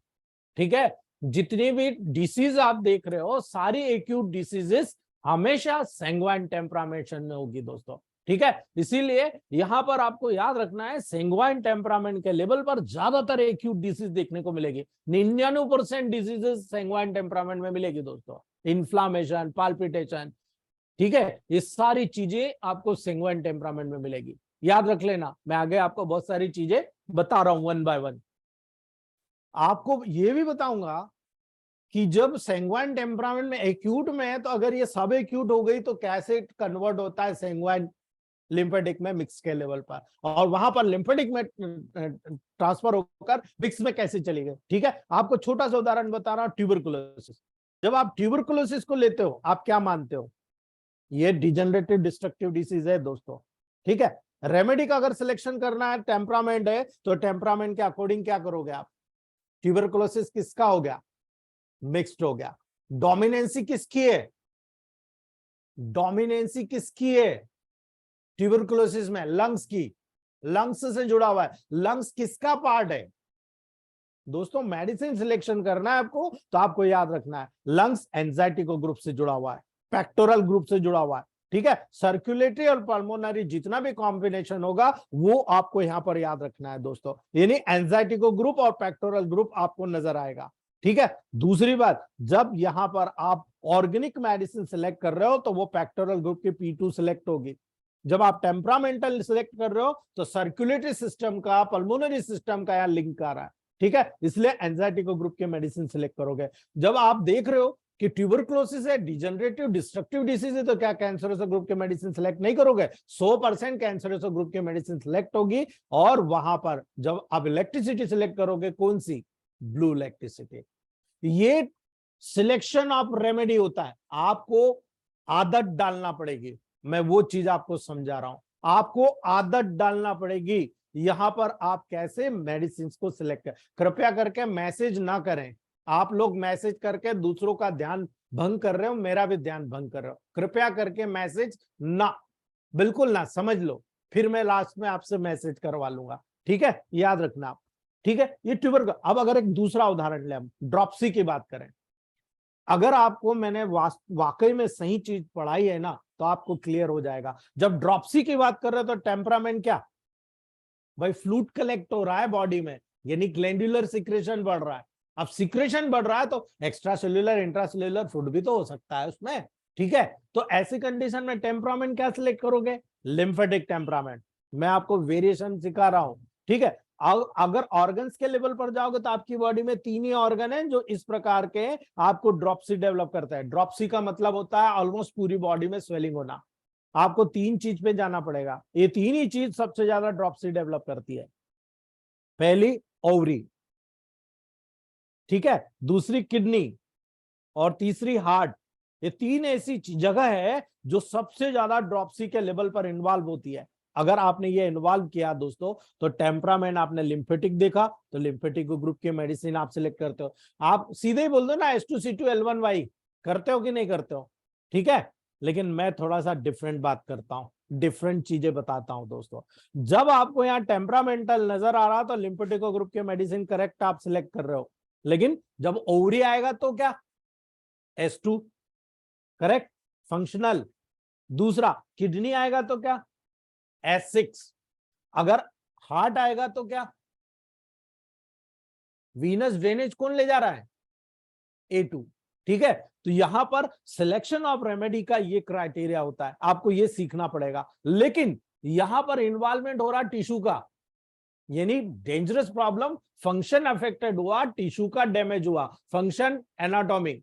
ठीक है। जितनी भी डिसीज आप देख रहे हो सारी एक्यूट डिसीजेस हमेशा सैंग्वाइन टेम्परामेंट में होगी दोस्तों, ठीक है। इसीलिए यहां पर आपको याद रखना है सैंग्वाइन टेम्परामेंट के लेवल पर ज्यादातर एक्यूट डिसीज देखने को मिलेगी। 99% डिसीजेस सैंग्वाइन टेम्परामेंट में मिलेगी दोस्तों। इन्फ्लामेशन, पाल्पिटेशन, ठीक है, ये सारी चीजें आपको सैंग्वाइन टेम्परामेंट में मिलेगी। याद रख लेना, मैं आगे आपको बहुत सारी चीजें बता रहा हूं वन बाय वन। आपको ये भी बताऊंगा कि जब सैंग्वाइन टेम्परामेंट में एक्यूट में है तो अगर ये सब एक्यूट हो गई तो कैसे कन्वर्ट होता है सैंग्वाइन लिम्फेटिक में मिक्स के लेवल पर, और वहां पर लिम्फेटिक में ट्रांसफर होकर मिक्स में कैसे चली गई, ठीक है। आपको छोटा सा उदाहरण बता रहा हूं, ट्यूबरकुलोसिस। जब आप ट्यूबरकुलोसिस को लेते हो आप क्या मानते हो, ये डिजेनरेटिव डिस्ट्रक्टिव डिसीज है दोस्तों, ठीक है। रेमेडी का अगर सिलेक्शन करना है, टेम्परामेंट है, तो टेम्परामेंट के अकॉर्डिंग क्या करोगे आप। ट्यूबरकुलोसिस किसका हो गया, मिक्स्ड हो गया। डोमिनेंसी किसकी है, डोमिनेंसी किसकी है ट्यूबरकुलोसिस में, लंग्स की, लंग्स से जुड़ा हुआ है। लंग्स किसका पार्ट है दोस्तों, मेडिसिन सिलेक्शन करना है आपको तो आपको याद रखना है लंग्स एंजाइटी को ग्रुप से जुड़ा हुआ है, पेक्टोरल ग्रुप से जुड़ा हुआ है, ठीक है। सर्कुलेटरी और पल्मोनरी जितना भी कॉम्बिनेशन होगा वो आपको यहां पर याद रखना है दोस्तों, यानी एंजाइटी को ग्रुप और पेक्टोरल ग्रुप आपको नजर आएगा, ठीक है। दूसरी बात, जब यहां पर आप ऑर्गेनिक मेडिसिन सिलेक्ट कर रहे हो तो वो पेक्टोरल ग्रुप की P2 सिलेक्ट होगी। जब आप टेम्परामेंटल सिलेक्ट कर रहे हो तो सर्कुलेटरी सिस्टम का, पल्मोनरी सिस्टम का यहां लिंक आ रहा है, ठीक है, इसलिए एंजाइटी को ग्रुप के मेडिसिन सिलेक्ट करोगे। जब आप देख रहे हो कि ट्यूबरकुलोसिस है, डिजेनरेटिव डिस्ट्रक्टिव डिसीज है, तो क्या कैंसरस ग्रुप के मेडिसिन सिलेक्ट नहीं करोगे, 100% कैंसरस ग्रुप के मेडिसिन सिलेक्ट होगी। और वहां पर जब आप इलेक्ट्रिसिटी सिलेक्ट करोगे, कौन सी, ब्लू इलेक्ट्रिसिटी। ये सिलेक्शन ऑफ रेमेडी होता है, आपको आदत डालना पड़ेगी। मैं वो चीज आपको समझा रहा हूं, आपको आदत डालना पड़ेगी यहां पर आप कैसे मेडिसिन को सिलेक्ट करें। कृपया करके मैसेज ना करें, आप लोग मैसेज करके दूसरों का ध्यान भंग कर रहे हो, मेरा भी ध्यान भंग कर रहे हो। कृपया करके मैसेज ना, बिल्कुल ना, समझ लो, फिर मैं लास्ट में आपसे मैसेज करवा लूंगा, ठीक है, याद रखना आप, ठीक है। ये ट्यूबर का। अब अगर एक दूसरा उदाहरण ले, हम ड्रॉप्सी की बात करें, अगर आपको मैंने वाकई में सही चीज पढ़ाई है ना तो आपको क्लियर हो जाएगा। जब ड्रॉप्सी की बात कर रहे हो तो टेम्परामेंट क्या भाई, फ्लूइड कलेक्ट हो रहा है बॉडी में, यानी ग्लैंडुलर सिक्रेशन बढ़ रहा है। अब सिक्रेशन बढ़ रहा है तो एक्स्ट्रा सेल्यूलर, इंट्रासेल्यूलर फूड भी तो हो सकता है उसमें, ठीक है। तो ऐसी कंडीशन में टेम्परामेंट क्या सिलेक्ट करोगे, लिम्फेटिक टेम्परामेंट। मैं आपको वेरिएशन सिखा रहा हूं, ठीक है। अगर ऑर्गन्स के लेवल पर जाओगे तो आपकी बॉडी में 3 ही ऑर्गन है जो इस प्रकार के आपको ड्रॉप्सी डेवलप करता है। ड्रॉप्सी का मतलब होता है ऑलमोस्ट पूरी बॉडी में स्वेलिंग होना। आपको 3 चीज पे जाना पड़ेगा, ये 3 ही चीज सबसे ज्यादा ड्रॉप्सी डेवलप करती है। पहली ओवरी, ठीक है, दूसरी किडनी और तीसरी हार्ट। ये 3 ऐसी जगह है जो सबसे ज्यादा ड्रॉप्सी के लेवल पर इन्वॉल्व होती है। अगर आपने ये इन्वॉल्व किया दोस्तों तो टेम्परामेंट आपने लिम्फेटिक देखा तो लिम्फेटिक ग्रुप के मेडिसिन आप सिलेक्ट करते हो। आप सीधे ही बोल दो ना H2C2L1Y, करते हो कि नहीं करते हो, ठीक है। लेकिन मैं थोड़ा सा डिफरेंट बात करता हूं, डिफरेंट चीजें बताता हूं दोस्तों। जब आपको यहाँ टेम्परामेंटल नजर आ रहा तो लिम्फेटिक ग्रुप के मेडिसिन करेक्ट आप सिलेक्ट कर रहे हो, लेकिन जब ओवरी आएगा तो क्या, S2 करेक्ट, फंक्शनल। दूसरा किडनी आएगा तो क्या, S6। अगर हार्ट आएगा तो क्या, वीनस ड्रेनेज कौन ले जा रहा है, A2, ठीक है। तो यहां पर सिलेक्शन ऑफ रेमेडी का ये क्राइटेरिया होता है, आपको ये सीखना पड़ेगा। लेकिन यहां पर इन्वॉल्वमेंट हो रहा टिश्यू का, यानी डेंजरस प्रॉब्लम, फंक्शन अफेक्टेड हुआ, टिश्यू का डैमेज हुआ, फंक्शन एनाटॉमी,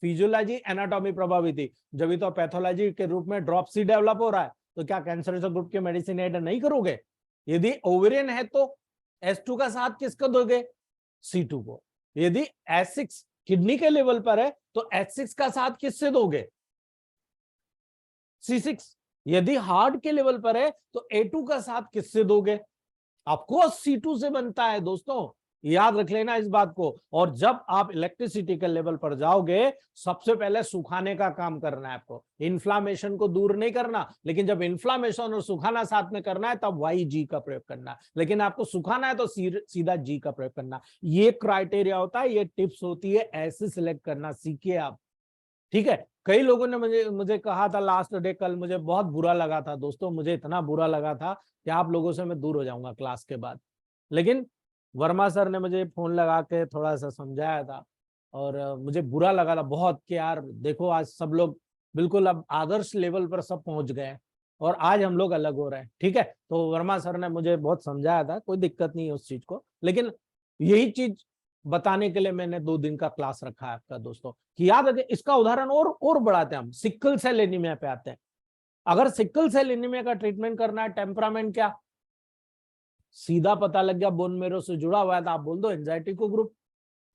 फिजियोलॉजी एनाटॉमी प्रभावित थी, जब तो पैथोलॉजी के रूप में ड्रॉपसी डेवलप हो रहा है, तो क्या कैंसर ग्रुप के मेडिसिन ऐड नहीं करोगे? यदि ओवेरियन है तो S2 का साथ किसको दोगे? C2 को। यदि S6 किडनी के लेवल पर है तो H6 का साथ किससे दोगे? C6। यदि हार्ट के लेवल पर है तो A2 का साथ किससे दोगे? ऑफकोर्स C2 से बनता है दोस्तों, याद रख लेना इस बात को। और जब आप इलेक्ट्रिसिटी के लेवल पर जाओगे, सबसे पहले सुखाने का काम करना है आपको, इन्फ्लामेशन को दूर नहीं करना, लेकिन जब इन्फ्लामेशन और सुखाना साथ में करना है तब YG का प्रयोग करना है, लेकिन आपको सुखाना है तो सीधा G का प्रयोग करना। ये क्राइटेरिया होता है, ये टिप्स होती है, ऐसे सिलेक्ट करना सीखिए आप, ठीक है। कई लोगों ने मुझे कहा था लास्ट डे कल, मुझे बहुत बुरा लगा था दोस्तों, मुझे इतना बुरा लगा था कि आप लोगों से मैं दूर हो जाऊंगा क्लास के बाद, लेकिन वर्मा सर ने मुझे फोन लगा के थोड़ा सा समझाया था और मुझे बुरा लगा था बहुत कि यार देखो आज सब लोग बिल्कुल अब आदर्श लेवल पर सब पहुंच गए और आज हम लोग अलग हो रहे हैं, ठीक है। तो वर्मा सर ने मुझे बहुत समझाया था, कोई दिक्कत नहीं है उस चीज को, लेकिन यही चीज बताने के लिए मैंने 2 दिन का क्लास रखा है आपका दोस्तों, कि याद रखिए। इसका उदाहरण और बढ़ाते हैं हम, सिकल सेल एनीमिया पे आते हैं। अगर सिकल सेल एनीमिया का ट्रीटमेंट करना है, टेम्परामेंट क्या, सीधा पता लग गया, बोन मेरो से जुड़ा हुआ है तो आप बोल दो एंजाइटी को ग्रुप,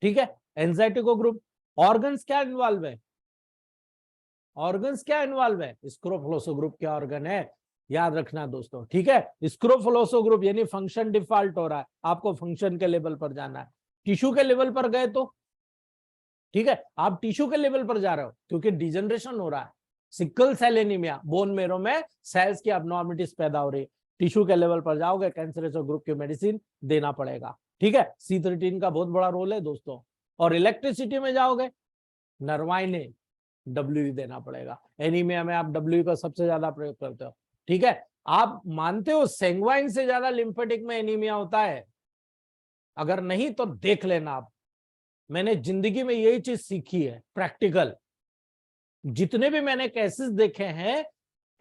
ठीक है, एंजाइटी को ग्रुप। ऑर्गन्स क्या इन्वॉल्व है, ऑर्गन्स क्या इन्वॉल्व है, स्क्रोफलोसो ग्रुप क्या ऑर्गन है, याद रखना दोस्तों, ठीक है। स्क्रोफलोसो ग्रुप यानी फंक्शन डिफॉल्ट हो रहा है, आपको फंक्शन के लेवल पर जाना है। टिश्यू के लेवल पर गए तो ठीक है, आप टिश्यू के लेवल पर जा रहे हो क्योंकि डिजनरेशन हो रहा है, sickle cell anaemia, bone marrow में सेल्स की अबनॉर्मलिटीज पैदा हो रही है। टिश्यू के लेवल पर जाओगे, कैंसरस ग्रुप की मेडिसिन देना पड़ेगा, ठीक है। C13 का बहुत बड़ा रोल है दोस्तों। और इलेक्ट्रिसिटी में जाओगे, नर्वाइन WE देना पड़ेगा। एनीमिया में आप WE का सबसे ज्यादा प्रयोग करते हो, ठीक है। आप मानते हो सेंग्वाइन से ज्यादा लिम्फेटिक में एनीमिया होता है? अगर नहीं तो देख लेना आप, मैंने जिंदगी में यही चीज सीखी है प्रैक्टिकल। जितने भी मैंने केसेस देखे हैं,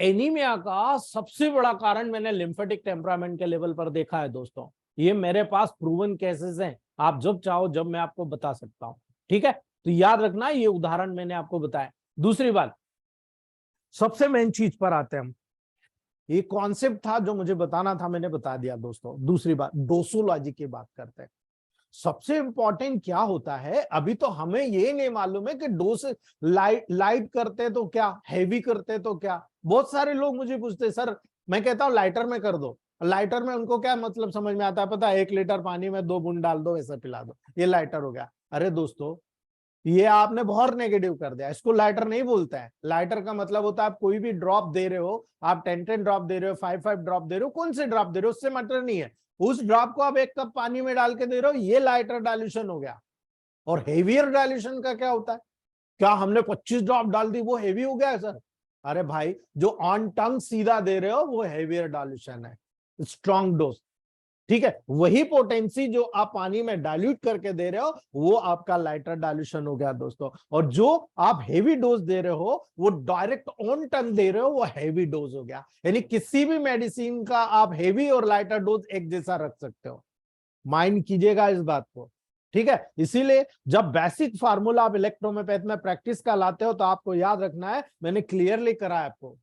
एनीमिया का सबसे बड़ा कारण मैंने लिम्फेटिक टेम्परामेंट के लेवल पर देखा है दोस्तों। ये मेरे पास प्रूवन केसेस हैं, आप जब चाहो जब मैं आपको बता सकता हूं, ठीक है। तो याद रखना, ये उदाहरण मैंने आपको बताया। दूसरी बात, सबसे मेन चीज पर आते हैं हम, ये कॉन्सेप्ट था जो मुझे बताना था, मैंने बता दिया दोस्तों। दूसरी बात, डोसोलॉजी की बात करते हैं। सबसे इंपॉर्टेंट क्या होता है, अभी तो हमें ये नहीं मालूम है कि डोज लाइट करते तो क्या, हैवी करते तो क्या। बहुत सारे लोग मुझे पूछते हैं सर, मैं कहता हूं लाइटर में कर दो, लाइटर में उनको क्या मतलब समझ में आता है पता है, 1 लीटर पानी में 2 बूंद डाल दो, ऐसा पिला दो, ये लाइटर हो गया। अरे दोस्तों, ये आपने बहुत नेगेटिव कर दिया, इसको लाइटर नहीं बोलता है। लाइटर का मतलब होता है आप कोई भी ड्रॉप दे रहे हो, आप 10 ड्रॉप दे रहे हो, 5 ड्रॉप दे रहे हो, कौन से ड्रॉप दे रहे हो उससे मैटर नहीं है। उस ड्रॉप को आप 1 कप पानी में डाल के दे रहे हो, ये लाइटर डाइल्यूशन हो गया। और हेवियर डाइल्यूशन का क्या होता है, क्या हमने 25 ड्रॉप डाल दी वो हेवी हो गया सर? अरे भाई, जो ऑन टंग सीधा दे रहे हो वो हेवियर डाइल्यूशन है, स्ट्रॉन्ग डोज, ठीक है। वही पोटेंसी जो आप पानी में डाइल्यूट करके दे रहे हो वो आपका लाइटर डाइल्यूशन हो गया दोस्तों। और जो आप हेवी डोज दे रहे हो वो डायरेक्ट ऑन टंग दे रहे हो, वो हेवी डोज हो गया। यानी किसी भी मेडिसिन का आप हेवी और लाइटर डोज एक जैसा रख सकते हो, माइंड कीजिएगा इस बात को, ठीक है। इसीलिए जब बेसिक फार्मूला आप इलेक्ट्रोमेपैथ में प्रैक्टिस का लाते हो तो आपको याद रखना है, मैंने क्लियरली करा है आपको,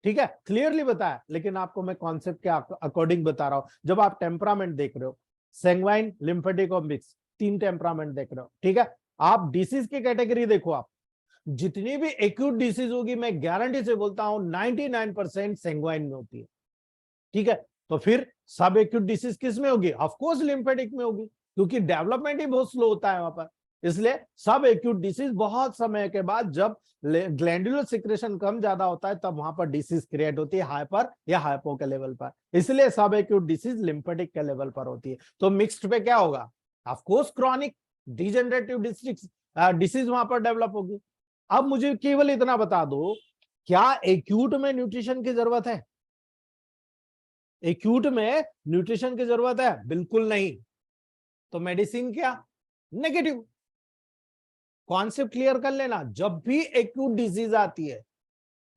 ठीक है, क्लियरली बताया, लेकिन आपको मैं कॉन्सेप्ट के अकॉर्डिंग बता रहा हूं। जब आप टेम्परामेंट देख रहे हो, सैंग्वाइन, लिम्फेटिक और मिक्स, 3 टेम्परामेंट देख रहे हो, ठीक है। आप डिसीज की कैटेगरी देखो, आप जितनी भी एक्यूट डिसीज होगी, मैं गारंटी से बोलता हूं 99% सैंग्वाइन में होती है, ठीक है। तो फिर सब एक्यूट डिसीज किस में होगी? ऑफ कोर्स लिम्फेटिक में होगी, क्योंकि डेवलपमेंट ही बहुत स्लो होता है वहां पर। इसलिए सब एक्यूट डिसीज बहुत समय के बाद जब ग्लैंडुलर सिक्रेशन कम ज्यादा होता है तब वहां पर डिसीज क्रिएट होती है, हाइपर या हाइपो के लेवल पर। इसलिए सब एक्यूट डिसीज लिम्फेटिक के लेवल पर होती है। तो मिक्स्ड पे क्या होगा? Of course chronic degenerative disease वहां पर डेवलप होगी। अब मुझे केवल इतना बता दो, क्या एक्यूट में न्यूट्रिशन की जरूरत है? एक्यूट में न्यूट्रिशन की जरूरत है? बिल्कुल नहीं। तो मेडिसिन क्या? नेगेटिव। कॉन्सेप्ट क्लियर कर लेना, जब भी एक्यूट डिजीज आती है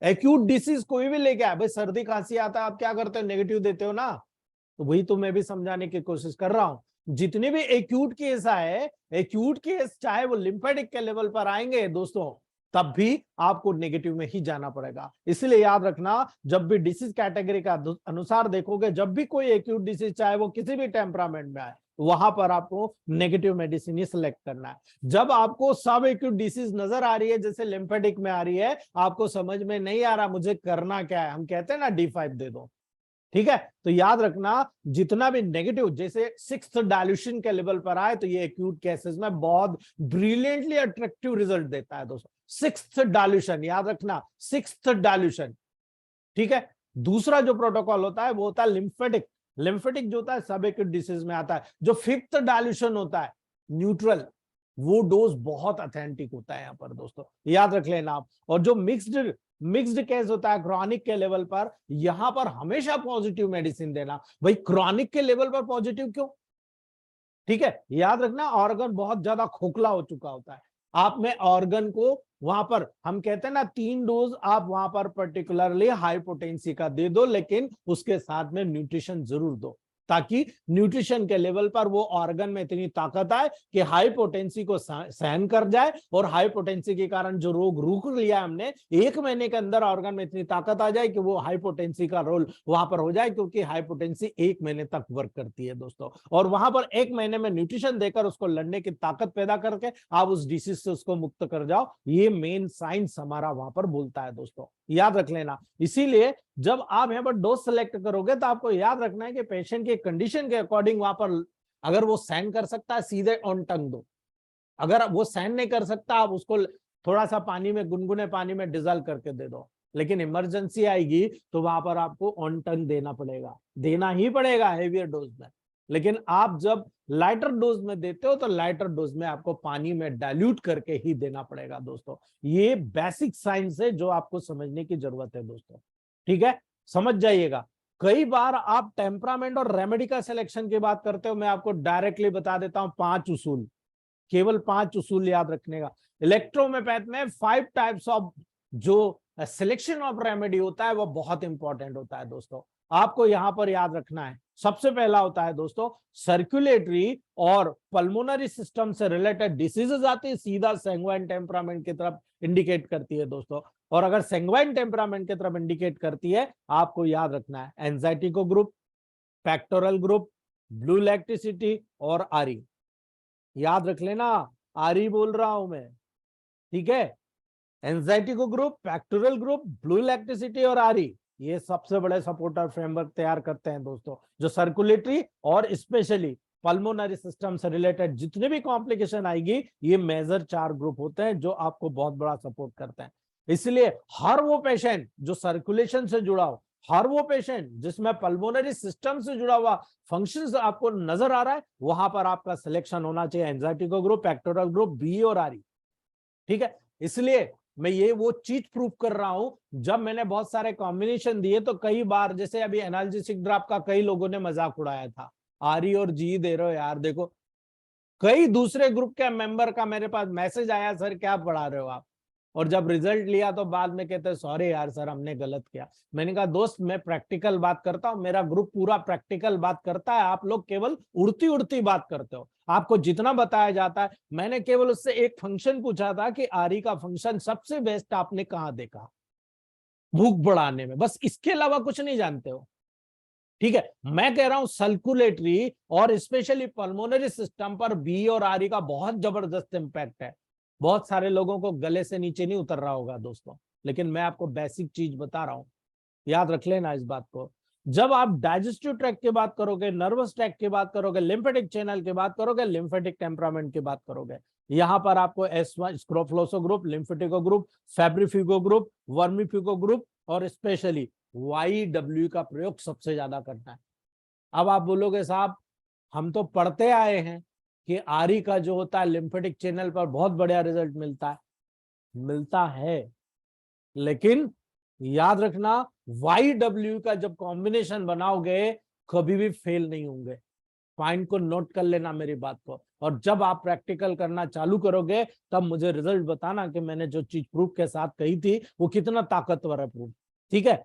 एक्यूट डिसीज कोई भी लेके आए, भाई सर्दी खांसी आता है आप क्या करते हो, नेगेटिव देते हो ना, तो वही तो मैं भी समझाने की कोशिश कर रहा हूं। जितने भी एक्यूट केस आए, एक्यूट केस चाहे वो लिम्फेटिक के लेवल पर आएंगे दोस्तों, तब भी आपको नेगेटिव में ही जाना पड़ेगा। इसलिए याद रखना, जब भी डिसीज कैटेगरी का अनुसार देखोगे, जब भी कोई एक्यूट डिसीज चाहे वो किसी भी टेम्परामेंट में आए, वहां पर आपको नेगेटिव मेडिसिन ही सिलेक्ट करना है। जब आपको सब एक्यूट डिसीज नजर आ रही है, जैसे लिम्फेटिक में आ रही है, आपको समझ में नहीं आ रहा मुझे करना क्या है, हम कहते हैं ना D5 दे दो, ठीक है। तो याद रखना, जितना भी नेगेटिव जैसे 6th डायल्यूशन के लेवल पर आए, तो ये एक्यूट केसेस में बहुत ब्रिलियंटली अट्रैक्टिव रिजल्ट देता है दोस्तों। 6th डायल्यूशन याद रखना, 6th डायल्यूशन, ठीक है। दूसरा जो प्रोटोकॉल होता है वो होता है लिम्फेटिक। लिम्फेटिक जो होता है सब एक्यूट डिसीज में आता है। जो 5th डायल्यूशन होता है न्यूट्रल, वो डोज बहुत ऑथेंटिक होता है यहाँ पर दोस्तों, याद रख लेना आप। और जो मिक्स्ड केस होता है क्रॉनिक के लेवल पर, यहां पर हमेशा पॉजिटिव मेडिसिन देना। भाई क्रॉनिक के लेवल पर पॉजिटिव क्यों, ठीक है, याद रखना ऑर्गन बहुत ज्यादा खोखला हो चुका होता है, आप में ऑर्गन को वहां पर हम कहते हैं ना 3 डोज आप वहां पर पर्टिकुलरली हाई पोटेंसी का दे दो, लेकिन उसके साथ में न्यूट्रिशन जरूर दो, ताकि न्यूट्रिशन के लेवल पर वो ऑर्गन में इतनी ताकत आए कि हाई पोटेंसी को सहन कर जाए, और हाई पोटेंसी के कारण जो रोग रोक लिया हमने 1 महीने के अंदर ऑर्गन में इतनी ताकत आ जाए कि वो हाई पोटेंसी का रोल वहां पर हो जाए, क्योंकि हाई पोटेंसी 1 महीने तक वर्क करती है दोस्तों। और वहां पर 1 महीने में न्यूट्रिशन देकर उसको लड़ने की ताकत पैदा करके आप उस डिसीज से उसको मुक्त कर जाओ, ये मेन साइंस हमारा वहां पर बोलता है दोस्तों, याद रख लेना। इसीलिए जब आप यहाँ पर डोज सेलेक्ट करोगे तो आपको याद रखना है कि पेशेंट की कंडीशन के अकॉर्डिंग वहां पर अगर वो सहन कर सकता है सीधे ऑन टंग दो, अगर वो सहन नहीं कर सकता आप उसको थोड़ा सा पानी में, गुनगुने पानी में डिजॉल्व करके दे दो। लेकिन इमरजेंसी आएगी तो वहां पर आपको ऑन टंग देना पड़ेगा, देना ही पड़ेगा हेवियर डोज में। लेकिन आप जब लाइटर डोज में देते हो तो लाइटर डोज में आपको पानी में डाइल्यूट करके ही देना पड़ेगा दोस्तों। ये बेसिक साइंस है जो आपको समझने की जरूरत है दोस्तों, ठीक है, समझ जाइएगा। कई बार आप टेम्परामेंट और रेमेडी का सिलेक्शन की बात करते हो, मैं आपको डायरेक्टली बता देता हूं 5 उसूल, केवल 5 उसूल याद रखने का। इलेक्ट्रोमेपैथ में 5 टाइप्स ऑफ जो सिलेक्शन ऑफ रेमेडी होता है वो बहुत इंपॉर्टेंट होता है दोस्तों, आपको यहां पर याद रखना है। सबसे पहला होता है दोस्तों सर्कुलेटरी और पल्मोनरी सिस्टम से रिलेटेड डिसीजेस आती है, सीधा सैंग्वाइन टेम्परामेंट की तरफ इंडिकेट करती है दोस्तों। और अगर सैंग्वाइन टेम्परामेंट की तरफ इंडिकेट करती है, आपको याद रखना है एंजाइटी को ग्रुप, पेक्टोरल ग्रुप, ब्लू लैक्टिसिटी और आरी, याद रख लेना, आरी बोल रहा हूं मैं, ठीक है। एंजाइटी को ग्रुप, पेक्टोरल ग्रुप, ब्लू लैक्टिसिटी और आरी, ये सबसे बड़े सपोर्टर फ्रेमवर्क तैयार करते हैं दोस्तों, जो सर्कुलेटरी और स्पेशली पल्मोनरी सिस्टम से रिलेटेड जितने भी कॉम्प्लिकेशन आएगी, ये मेजर 4 ग्रुप होते हैं जो आपको बहुत बड़ा सपोर्ट करते हैं। इसलिए हर वो पेशेंट जो सर्कुलेशन से जुड़ा हो, हर वो पेशेंट जिसमें पल्मोनरी सिस्टम से जुड़ा हुआ फंक्शंस आपको नजर आ रहा है, वहां पर आपका सिलेक्शन होना चाहिए एंजाइटी को ग्रुप, पेक्टोरल ग्रुप, बी और आरी, ठीक है। इसलिए मैं ये वो चीज प्रूव कर रहा हूं, जब मैंने बहुत सारे कॉम्बिनेशन दिए तो कई बार, जैसे अभी एनाल्जेसिक ड्रॉप का कई लोगों ने मजाक उड़ाया था, आरी और जी दे रहे हो यार, देखो कई दूसरे ग्रुप के मेंबर का मेरे पास मैसेज आया, सर क्या पढ़ा रहे हो आप, और जब रिजल्ट लिया तो बाद में कहते हैं सॉरी यार सर हमने गलत किया। मैंने कहा दोस्त मैं प्रैक्टिकल बात करता हूं, मेरा ग्रुप पूरा प्रैक्टिकल बात करता है, आप लोग केवल उड़ती उड़ती बात करते हो, आपको जितना बताया जाता है। मैंने केवल उससे एक फंक्शन पूछा था कि आरी का फंक्शन सबसे बेस्ट आपने कहां देखा, भूख बढ़ाने में, बस इसके अलावा कुछ नहीं जानते हो, ठीक है। मैं कह रहा हूं सर्कुलेटरी और स्पेशली पल्मोनरी सिस्टम पर बी और आरी का बहुत जबरदस्त इंपैक्ट है। बहुत सारे लोगों को गले से नीचे नहीं उतर रहा होगा दोस्तों, लेकिन मैं आपको बेसिक चीज बता रहा हूं, याद रख लेना इस बात को। जब आप डाइजेस्टिव ट्रैक्ट की बात करोगे, नर्वस ट्रैक्ट की बात करोगे, लिम्फेटिक चैनल की बात करोगे, लिम्फेटिक टेम्परामेंट की बात करोगे, यहां पर आपको S1 scrofuloso group, lymphatico group, febrifico group, vermifico group और स्पेशली YW का प्रयोग सबसे ज्यादा करना है। अब आप बोलोगे साहब हम तो पढ़ते आए हैं कि आरी का जो होता है लिम्फेटिक चैनल पर बहुत बढ़िया रिजल्ट मिलता है, लेकिन याद रखना YW का जब कॉम्बिनेशन बनाओगे कभी भी फेल नहीं होंगे। पॉइंट को नोट कर लेना मेरी बात को, और जब आप प्रैक्टिकल करना चालू करोगे तब मुझे रिजल्ट बताना कि मैंने जो चीज प्रूफ के साथ कही थी वो कितना ताकतवर है प्रूफ। ठीक है,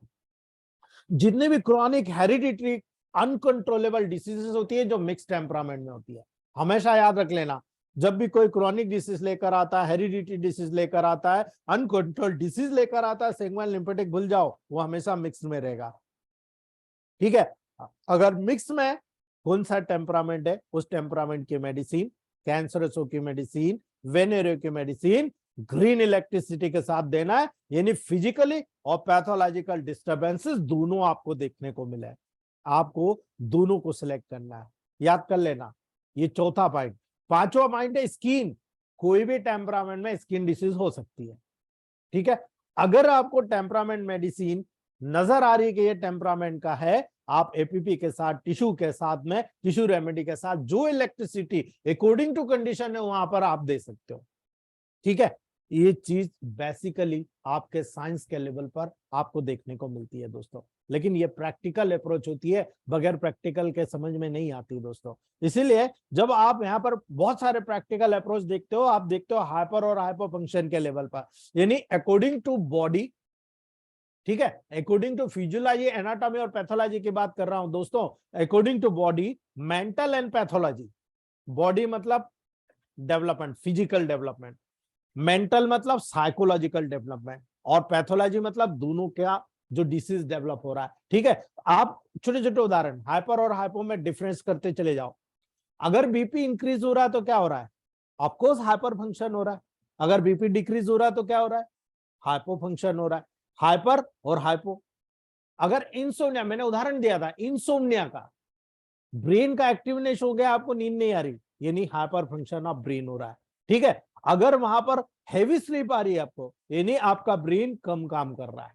जितने भी क्रॉनिक हेरिडिटरी अनकंट्रोलेबल डिसीजेस होती है जो मिक्स टेम्परामेंट में होती है, हमेशा याद रख लेना, जब भी कोई क्रॉनिक डिसीज लेकर आता है, हेरिडिटरी डिसीज लेकर आता है, अनकंट्रोल्ड डिसीज लेकर आता है, सेगमेंट लिम्फेटिक भूल जाओ, वो हमेशा मिक्स में रहेगा। ठीक है, अगर मिक्स में कौन सा टेम्परामेंट है उस टेम्परामेंट की मेडिसिन, कैंसरसों की मेडिसिन, वेनेरियो की मेडिसिन ग्रीन इलेक्ट्रिसिटी के साथ देना है, यानी फिजिकली और पैथोलॉजिकल डिस्टर्बेंसेस दोनों आपको देखने को मिले, आपको दोनों को सिलेक्ट करना है, याद कर लेना। ये चौथा पॉइंट। पांचवा पॉइंट है स्किन, कोई भी टेम्परामेंट में स्किन डिसीज हो सकती है। ठीक है, अगर आपको टेम्परामेंट मेडिसिन नजर आ रही है कि ये टेम्परामेंट का है, आप एपीपी के साथ, टिश्यू के साथ में, टिश्यू रेमेडी के साथ जो इलेक्ट्रिसिटी अकॉर्डिंग टू कंडीशन है वहां पर आप दे सकते हो। ठीक है, ये चीज बेसिकली आपके साइंस के लेवल पर आपको देखने को मिलती है दोस्तों, लेकिन ये प्रैक्टिकल अप्रोच होती है, बगैर प्रैक्टिकल के समझ में नहीं आती दोस्तों। इसीलिए जब आप यहाँ पर बहुत सारे प्रैक्टिकल अप्रोच देखते हो, आप देखते हो हाइपर और हाइपो फंक्शन के लेवल पर, यानी अकॉर्डिंग टू बॉडी। ठीक है, अकॉर्डिंग टू फिजियोलॉजी, एनाटॉमी और पैथोलॉजी की बात कर रहा हूं दोस्तों, according to body, mental and pathology. Body मतलब डेवलपमेंट, फिजिकल डेवलपमेंट, मेंटल मतलब साइकोलॉजिकल डेवलपमेंट, और पैथोलॉजी मतलब दोनों का जो डिसीज डेवलप हो रहा है। ठीक है, आप छोटे छोटे उदाहरण हाइपर और हाइपो में डिफरेंस करते चले जाओ। अगर बीपी इंक्रीज हो रहा है तो क्या हो रहा है? ऑफकोर्स हाइपर फंक्शन हो रहा है। अगर बीपी डिक्रीज हो रहा है तो क्या हो रहा है? हाइपो फंक्शन हो रहा है। हाइपर और हाइपो। अगर इंसोम्निया, मैंने उदाहरण दिया था इंसोम्निया का, ब्रेन का एक्टिवनेस हो गया, आपको नींद नहीं आ रही, यानी हाइपर फंक्शन ऑफ ब्रेन हो रहा है। ठीक है, अगर वहां पर हेवी स्लीप आ रही है आपको, यानी आपका ब्रेन कम काम कर रहा है।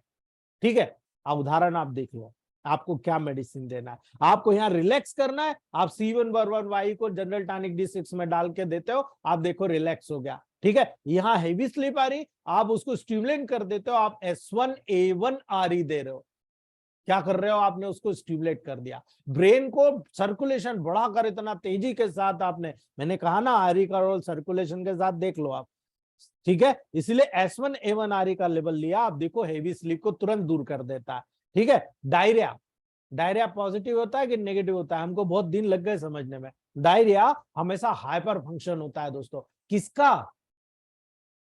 ठीक है, अब उदाहरण आप देख लो, आपको क्या मेडिसिन देना है। आपको यहाँ रिलैक्स करना है, आप C1 को जनरल टॉनिक D6 में डाल के देते हो, आप देखो रिलैक्स हो गया। ठीक है, यहाँ हेवी स्लीप आ रही, आप उसको स्टिमुलेट कर देते हो, आप S1A1RE दे रहे हो। क्या कर रहे हो? आपने उसको स्टिमुलेट कर दिया, ब्रेन को सर्कुलेशन बढ़ाकर इतना तेजी के साथ आपने, मैंने कहा ना आरई का रोल सर्कुलेशन के साथ देख लो आप। ठीक है, इसलिए S1A1RE का लेवल लिया, आप देखो हेवी स्लीप को तुरंत दूर कर देता है। ठीक है, डायरिया, डायरिया पॉजिटिव होता है कि नेगेटिव होता है? हमको बहुत दिन लग गए समझने में। डायरिया हमेशा हाइपर फंक्शन होता है दोस्तों। किसका?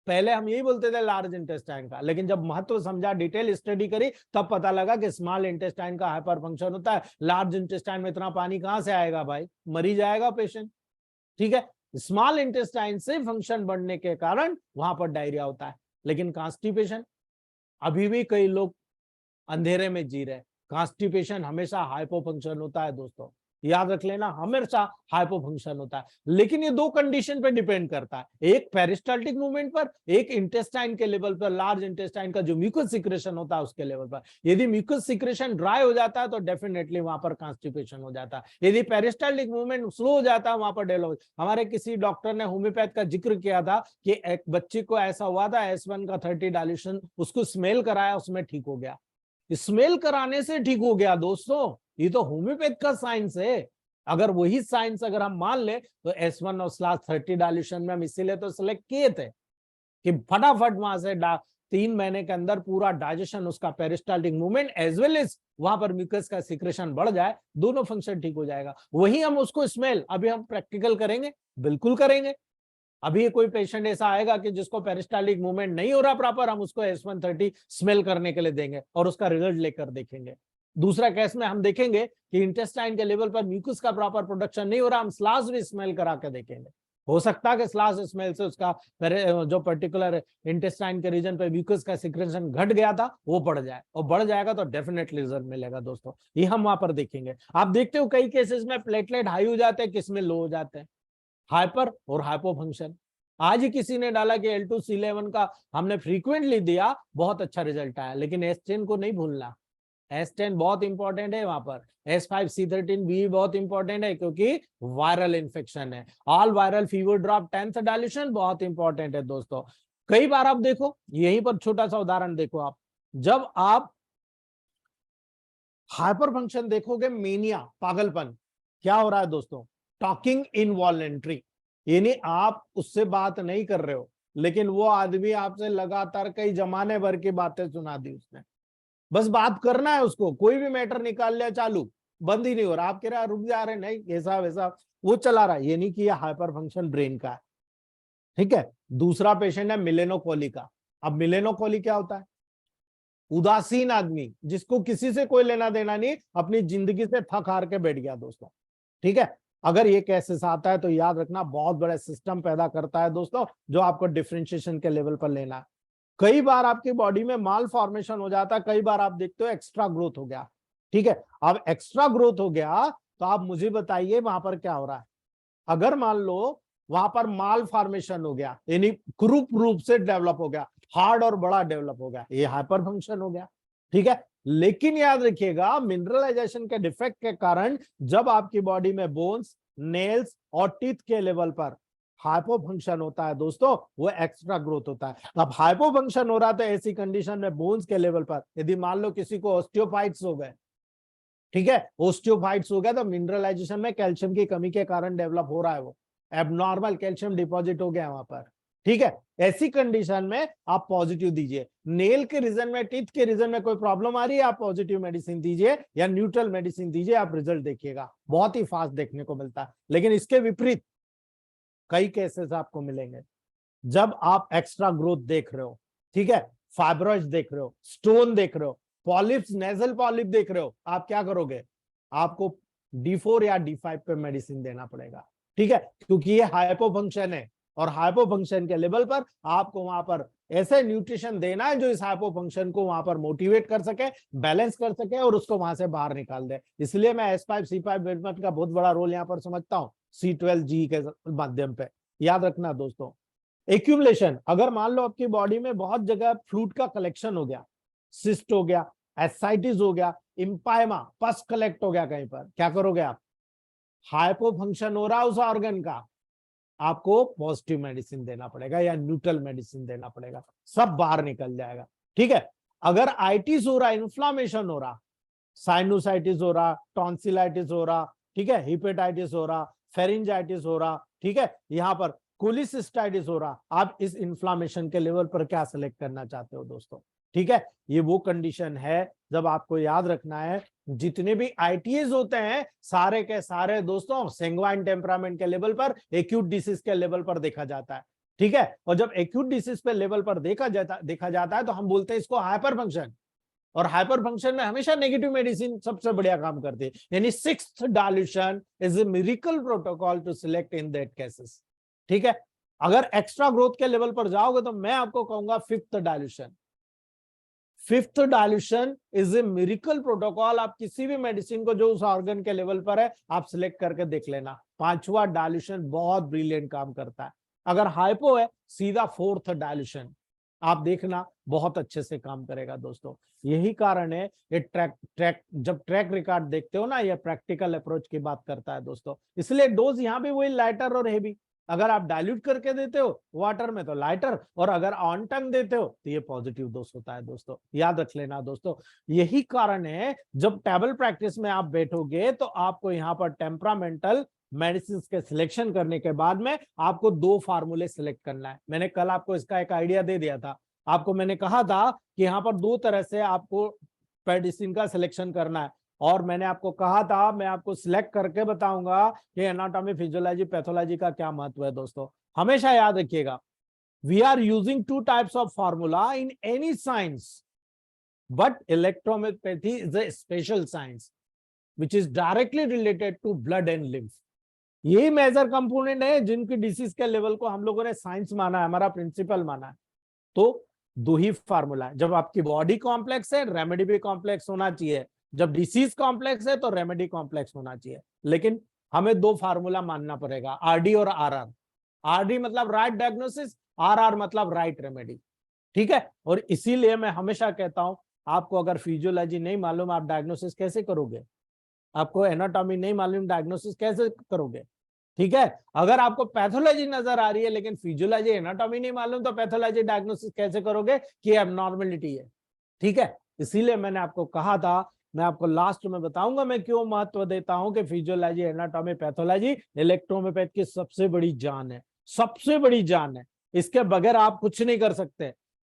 पहले हम यही बोलते थे लार्ज इंटेस्टाइन का, लेकिन जब महत्व समझा, डिटेल स्टडी करी, तब पता लगा कि स्मॉल इंटेस्टाइन का हाइपर फंक्शन होता है। लार्ज इंटेस्टाइन में इतना पानी कहां से आएगा भाई, मरी जाएगा पेशेंट। ठीक है, स्मॉल इंटेस्टाइन से फंक्शन बढ़ने के कारण वहां पर डायरिया होता है। लेकिन कॉन्स्टिपेशन, अभी भी कई लोग अंधेरे में जी रहे। कॉन्स्टिपेशन हमेशा हाइपो फंक्शन होता है दोस्तों, याद रख लेना, हमेशा हाइपो फंक्शन होता है। लेकिन ये दो कंडीशन पे डिपेंड करता है, एक पेरिस्टाल्टिक मूवमेंट पर, एक इंटेस्टाइन के लेवल पर, लार्ज इंटेस्टाइन का जो म्यूकस सिक्रेशन होता है उसके लेवल पर। यदि म्यूकस सिक्रेशन ड्राई हो जाता है तो डेफिनेटली वहां पर कॉन्स्टिपेशन हो जाता है। यदि पेरिस्टाल्टिक मूवमेंट स्लो हो जाता है, वहां पर डेवलप। हमारे किसी डॉक्टर ने होम्योपैथ का जिक्र किया था कि एक बच्चे को ऐसा हुआ था, S1 का 30 डायल्यूशन, उसको स्मेल कराया, उसमें ठीक हो गया। स्मेल कराने से ठीक हो गया दोस्तों, ये तो होम्योपैथ का साइंस है। अगर वही साइंस अगर हम मान ले तो S1 और /30 डायल्यूशन में हम इसीलिए तो सिलेक्ट किए थे कि फटाफट वहां से 3 महीने के अंदर पूरा डाइजेशन, उसका peristaltic movement as well as वहां पर म्यूकस का सिक्रेशन बढ़ जाए, दोनों फंक्शन ठीक हो जाएगा। वही हम उसको स्मेल, अभी हम प्रैक्टिकल करेंगे, बिल्कुल करेंगे। अभी कोई पेशेंट ऐसा आएगा कि जिसको पेरिस्टाल्टिक मूवमेंट नहीं हो रहा प्रॉपर, हम उसको S130 स्मेल करने के लिए देंगे और उसका रिजल्ट लेकर देखेंगे। दूसरा केस में हम देखेंगे कि इंटेस्टाइन के लेवल पर म्यूकस का प्रॉपर प्रोडक्शन नहीं हो रहा, हम स्लास भी स्मेल करा के देखेंगे। हो सकता है कि स्लास स्मेल से उसका जो पर्टिकुलर इंटेस्टाइन के रीजन पे म्यूकस का सिक्रेशन घट गया था वो बढ़ जाए, और बढ़ जाएगा तो डेफिनेटली रिजल्ट मिलेगा दोस्तों। ये हम वहां पर देखेंगे। आप देखते हो कई केसेस में प्लेटलेट हाई हो जाते हैं, किसमें लो हो जाते हैं, हाइपर और हाइपो फंक्शन। आज ही किसी ने डाला कि L2C11 का हमने फ्रीक्वेंटली दिया, बहुत अच्छा रिजल्ट आया, लेकिन S10 को नहीं भूलना। S10 बहुत इंपॉर्टेंट है, वहां पर S5C13 भी बहुत इंपॉर्टेंट है, क्योंकि वायरल इंफेक्शन है। All viral fever drop 10th dilution बहुत इंपॉर्टेंट है दोस्तों। कई बार आप देखो, यहीं पर छोटा सा उदाहरण देखो, आप जब आप हाइपर फंक्शन देखोगे, मेनिया, पागलपन, क्या हो रहा है दोस्तों? टॉकिंग इनवॉलेंट्री, ये नहीं आप उससे बात नहीं कर रहे हो, लेकिन वो आदमी आपसे लगातार कई जमाने भर की बातें सुना दी उसने, बस बात करना है उसको, कोई भी मैटर निकाल लिया चालू, बंद ही नहीं हो रहा, आप कह रहे रुक जा रहे नहीं ऐसा वैसा, वो चला रहा है। ये नहीं कि ये हाइपर फंक्शन ब्रेन का है, ठीक है। दूसरा पेशेंट है मिलेनोकोली का। अब मिलेनोकोली क्या होता है? उदासीन आदमी, जिसको किसी से कोई लेना देना नहीं, अपनी जिंदगी से थक हार के बैठ गया दोस्तों, ठीक है। अगर ये केसेस आता है तो याद रखना बहुत बड़ा सिस्टम पैदा करता है दोस्तों, जो आपको डिफरेंशिएशन के लेवल पर लेना है। कई बार आपकी बॉडी में माल फॉर्मेशन हो जाता है, कई बार आप देखते हो एक्स्ट्रा ग्रोथ हो गया, ठीक है। अब एक्स्ट्रा ग्रोथ हो गया तो आप मुझे बताइए वहां पर क्या हो रहा है। अगर मान लो वहां पर माल फॉर्मेशन हो गया, यानी क्रूप रूप से डेवलप हो गया, हार्ड और बड़ा डेवलप हो गया, ये हाइपर फंक्शन हो गया, ठीक है। लेकिन याद रखिएगा मिनरलाइजेशन के डिफेक्ट के कारण जब आपकी बॉडी में बोन्स, नेल्स और टीथ के लेवल पर हाइपो फंक्शन होता है दोस्तों, वो एक्स्ट्रा ग्रोथ होता है। अब हाइपो फंक्शन हो रहा था ऐसी कंडीशन में बोन्स के लेवल पर, यदि मान लो किसी को ऑस्टियोफाइट्स हो गए, ठीक है, ऑस्टियोफाइट्स हो गया तो मिनरलाइजेशन में कैल्शियम की कमी के कारण डेवलप हो रहा है, वो एबनॉर्मल कैल्शियम डिपॉजिट हो गया वहां पर, ठीक है। ऐसी कंडीशन में आप पॉजिटिव दीजिए। नेल के रीजन में, टीथ के रीजन में कोई प्रॉब्लम आ रही है, आप पॉजिटिव मेडिसिन दीजिए या न्यूट्रल मेडिसिन दीजिए, आप रिजल्ट देखिएगा, बहुत ही फास्ट देखने को मिलता है। लेकिन इसके विपरीत कई केसेस आपको मिलेंगे जब आप एक्स्ट्रा ग्रोथ देख रहे हो, ठीक है, फाइब्रॉइड्स देख रहे हो, स्टोन देख रहे हो, पॉलिप्स, नेजल पॉलिप देख रहे हो, आप क्या करोगे? आपको D4 या D5 पे मेडिसिन देना पड़ेगा, ठीक है, क्योंकि ये हाइपो फंक्शन है और हाइपो फंक्शन के लेवल पर आपको वहां पर ऐसे न्यूट्रिशन देना है जो इस हाइपो फंक्शन को वहां पर मोटिवेट कर सके, बैलेंस कर सके और उसको वहां से बाहर निकाल दे। इसलिए मैं S5 C5 डेवलपमेंट का बहुत बड़ा रोल यहाँ पर समझता हूँ C12G के माध्यम पे। याद रखना दोस्तों, एक्यूमुलेशन, अगर मान लो आपकी बॉडी में बहुत जगह फ्लूइड का कलेक्शन हो गया, सिस्ट हो गया, एसाइटिस हो गया, इम्पाइमा, पस कलेक्ट हो गया कहीं पर, क्या करोगे आप? हाइपो फंक्शन हो रहा है उस ऑर्गन का, आपको पॉजिटिव मेडिसिन देना पड़ेगा या न्यूट्रल मेडिसिन देना पड़ेगा, सब बाहर निकल जाएगा, ठीक है। अगर आइटिस हो रहा, इन्फ्लामेशन हो रहा, साइनोसाइटिस हो रहा, टॉन्सिलाइटिस हो रहा, ठीक है, हिपेटाइटिस हो रहा, फेरिंजाइटिस हो रहा, ठीक है, यहाँ पर कोलिसिस्टाइटिस हो रहा, आप इस इन्फ्लामेशन के लेवल पर क्या सिलेक्ट करना चाहते हो दोस्तों, ठीक है। ये वो कंडीशन है जब आपको याद रखना है जितने भी आईटीएस होते हैं सारे के सारे दोस्तों सैंग्वाइन टेम्परामेंट के लेवल पर, एक्यूट डिसीज के लेवल पर देखा जाता है, ठीक है। और जब एक्यूट डिसीज पे लेवल पर देखा जाता है तो हम बोलते हैं इसको हाइपर फंक्शन, और हाइपर फंक्शन में हमेशा नेगेटिव मेडिसिन सबसे बढ़िया काम करती है। यानी sixth dilution is a miracle protocol to select in that cases, ठीक है। अगर एक्स्ट्रा ग्रोथ के लेवल पर जाओगे तो मैं आपको कहूंगा fifth dilution. Fifth dilution is a miracle protocol, आप किसी भी मेडिसिन को जो उस ऑर्गन के लेवल पर है आप सिलेक्ट करके देख लेना। पांचवा डायल्यूशन बहुत ब्रिलियंट काम करता है। अगर हाइपो है सीधा फोर्थ डायल्यूशन आप देखना बहुत अच्छे से काम करेगा दोस्तों। यही कारण है ये जब ट्रैक रिकॉर्ड देखते हो ना, ये प्रैक्टिकल अप्रोच की बात करता है दोस्तों। इसलिए डोज यहाँ भी वही लाइटर और हेवी, अगर आप डाइल्यूट करके देते हो वाटर में तो लाइटर, और अगर ऑन टंग देते हो तो ये पॉजिटिव डोज होता है दोस्तों, याद रख लेना दोस्तों। यही कारण है जब टेबल प्रैक्टिस में आप बैठोगे तो आपको यहाँ पर टेम्परामेंटल मेडिसिन के सिलेक्शन करने के बाद में आपको दो फार्मूले सिलेक्ट करना है। मैंने कल आपको इसका एक आइडिया दे दिया था, आपको मैंने कहा था कि यहाँ पर दो तरह से आपको मेडिसिन का सिलेक्शन करना है, और मैंने आपको कहा था मैं आपको सिलेक्ट करके बताऊंगा कि एनाटॉमी, फिजियोलॉजी, पैथोलॉजी का क्या महत्व है दोस्तों। हमेशा याद रखिएगा, we are using two types of formula in any science, but electropathy is a special science which is directly related to blood and lymph. यही मेजर कंपोनेंट है जिनकी डिसीज के लेवल को हम लोगों ने साइंस माना है, हमारा प्रिंसिपल माना है। तो दो ही फार्मूला है, जब आपकी बॉडी कॉम्प्लेक्स है रेमेडी भी कॉम्प्लेक्स होना चाहिए, जब डिसीज कॉम्प्लेक्स है तो रेमेडी कॉम्प्लेक्स होना चाहिए। लेकिन हमें दो फार्मूला मानना पड़ेगा, आरडी और आरआर। आरडी मतलब राइट डायग्नोसिस, आरआर मतलब राइट रेमेडी, ठीक है। और इसीलिए मैं हमेशा कहता हूं आपको अगर फिजियोलॉजी नहीं मालूम आप डायग्नोसिस कैसे करोगे, आपको एनाटॉमी नहीं मालूम डायग्नोसिस कैसे करोगे, ठीक है। अगर आपको पैथोलॉजी नजर आ रही है लेकिन फिजियोलॉजी, एनाटॉमी नहीं मालूम तो पैथोलॉजी डायग्नोसिस कैसे करोगे कि एबनॉर्मलिटी है, ठीक है। इसीलिए मैंने आपको कहा था मैं आपको लास्ट में बताऊंगा मैं क्यों महत्व देता हूं कि फिजियोलॉजी, एनाटॉमी, पैथोलॉजी इलेक्ट्रोहोम्योपैथ की सबसे बड़ी जान है, सबसे बड़ी जान है। इसके बगैर आप कुछ नहीं कर सकते।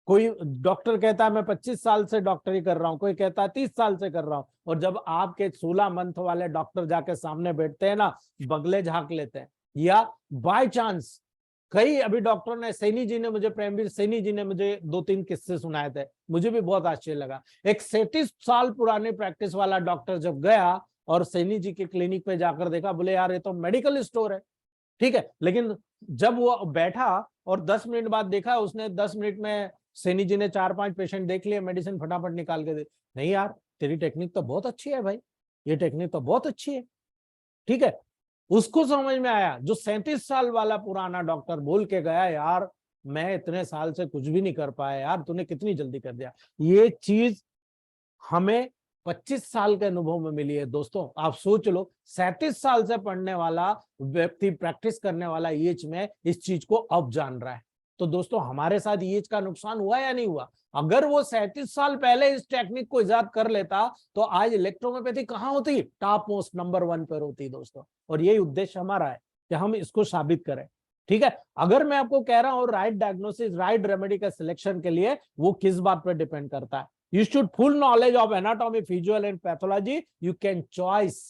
कोई डॉक्टर कहता है मैं 25 साल से डॉक्टरी कर रहा हूं, कोई कहता है 30 साल से कर रहा हूं, और जब आपके 16 मंथ वाले डॉक्टर जाके सामने बैठते हैं ना, बगले झांक लेते हैं। या बाय चांस कई अभी डॉक्टरों ने, सैनी जी ने मुझे, प्रेमवीर सैनी जी ने मुझे 2-3 किस्से सुनाए थे, मुझे भी बहुत आश्चर्य लगा। एक 37 साल पुरानी प्रैक्टिस वाला डॉक्टर जब गया और सैनी जी के क्लिनिक पे जाकर देखा, बोले यार ये तो मेडिकल स्टोर है, ठीक है, लेकिन जब वो बैठा और 10 मिनट बाद देखा, उसने 10 मिनट में सैनी जी ने 4-5 पेशेंट देख लिए, मेडिसिन फटाफट निकाल के दे। नहीं यार, तेरी टेक्निक तो बहुत अच्छी है भाई, ये टेक्निक तो बहुत अच्छी है, ठीक है। उसको समझ में आया, जो 37 साल वाला पुराना डॉक्टर बोल के गया, यार मैं इतने साल से कुछ भी नहीं कर पाया, यार तूने कितनी जल्दी कर दिया। ये चीज हमें 25 साल के अनुभव में मिली है दोस्तों। आप सोच लो, 37 साल से पढ़ने वाला व्यक्ति, प्रैक्टिस करने वाला ईएच में इस चीज को अब जान रहा है। तो दोस्तों हमारे साथ ईएच का नुकसान हुआ या नहीं हुआ? अगर वो 37 साल पहले इस टेक्निक को इजाद कर लेता तो आज इलेक्ट्रोहोम्योपैथी कहां होती? टॉप मोस्ट नंबर 1 पर होती दोस्तों। और यही उद्देश्य हमारा है कि हम इसको साबित करें, ठीक है। अगर मैं आपको कह रहा हूं राइट डायग्नोसिस, राइट रेमेडी का सिलेक्शन के लिए वो किस बात पर डिपेंड करता है? You should full knowledge of anatomy, physiology and pathology. You can choose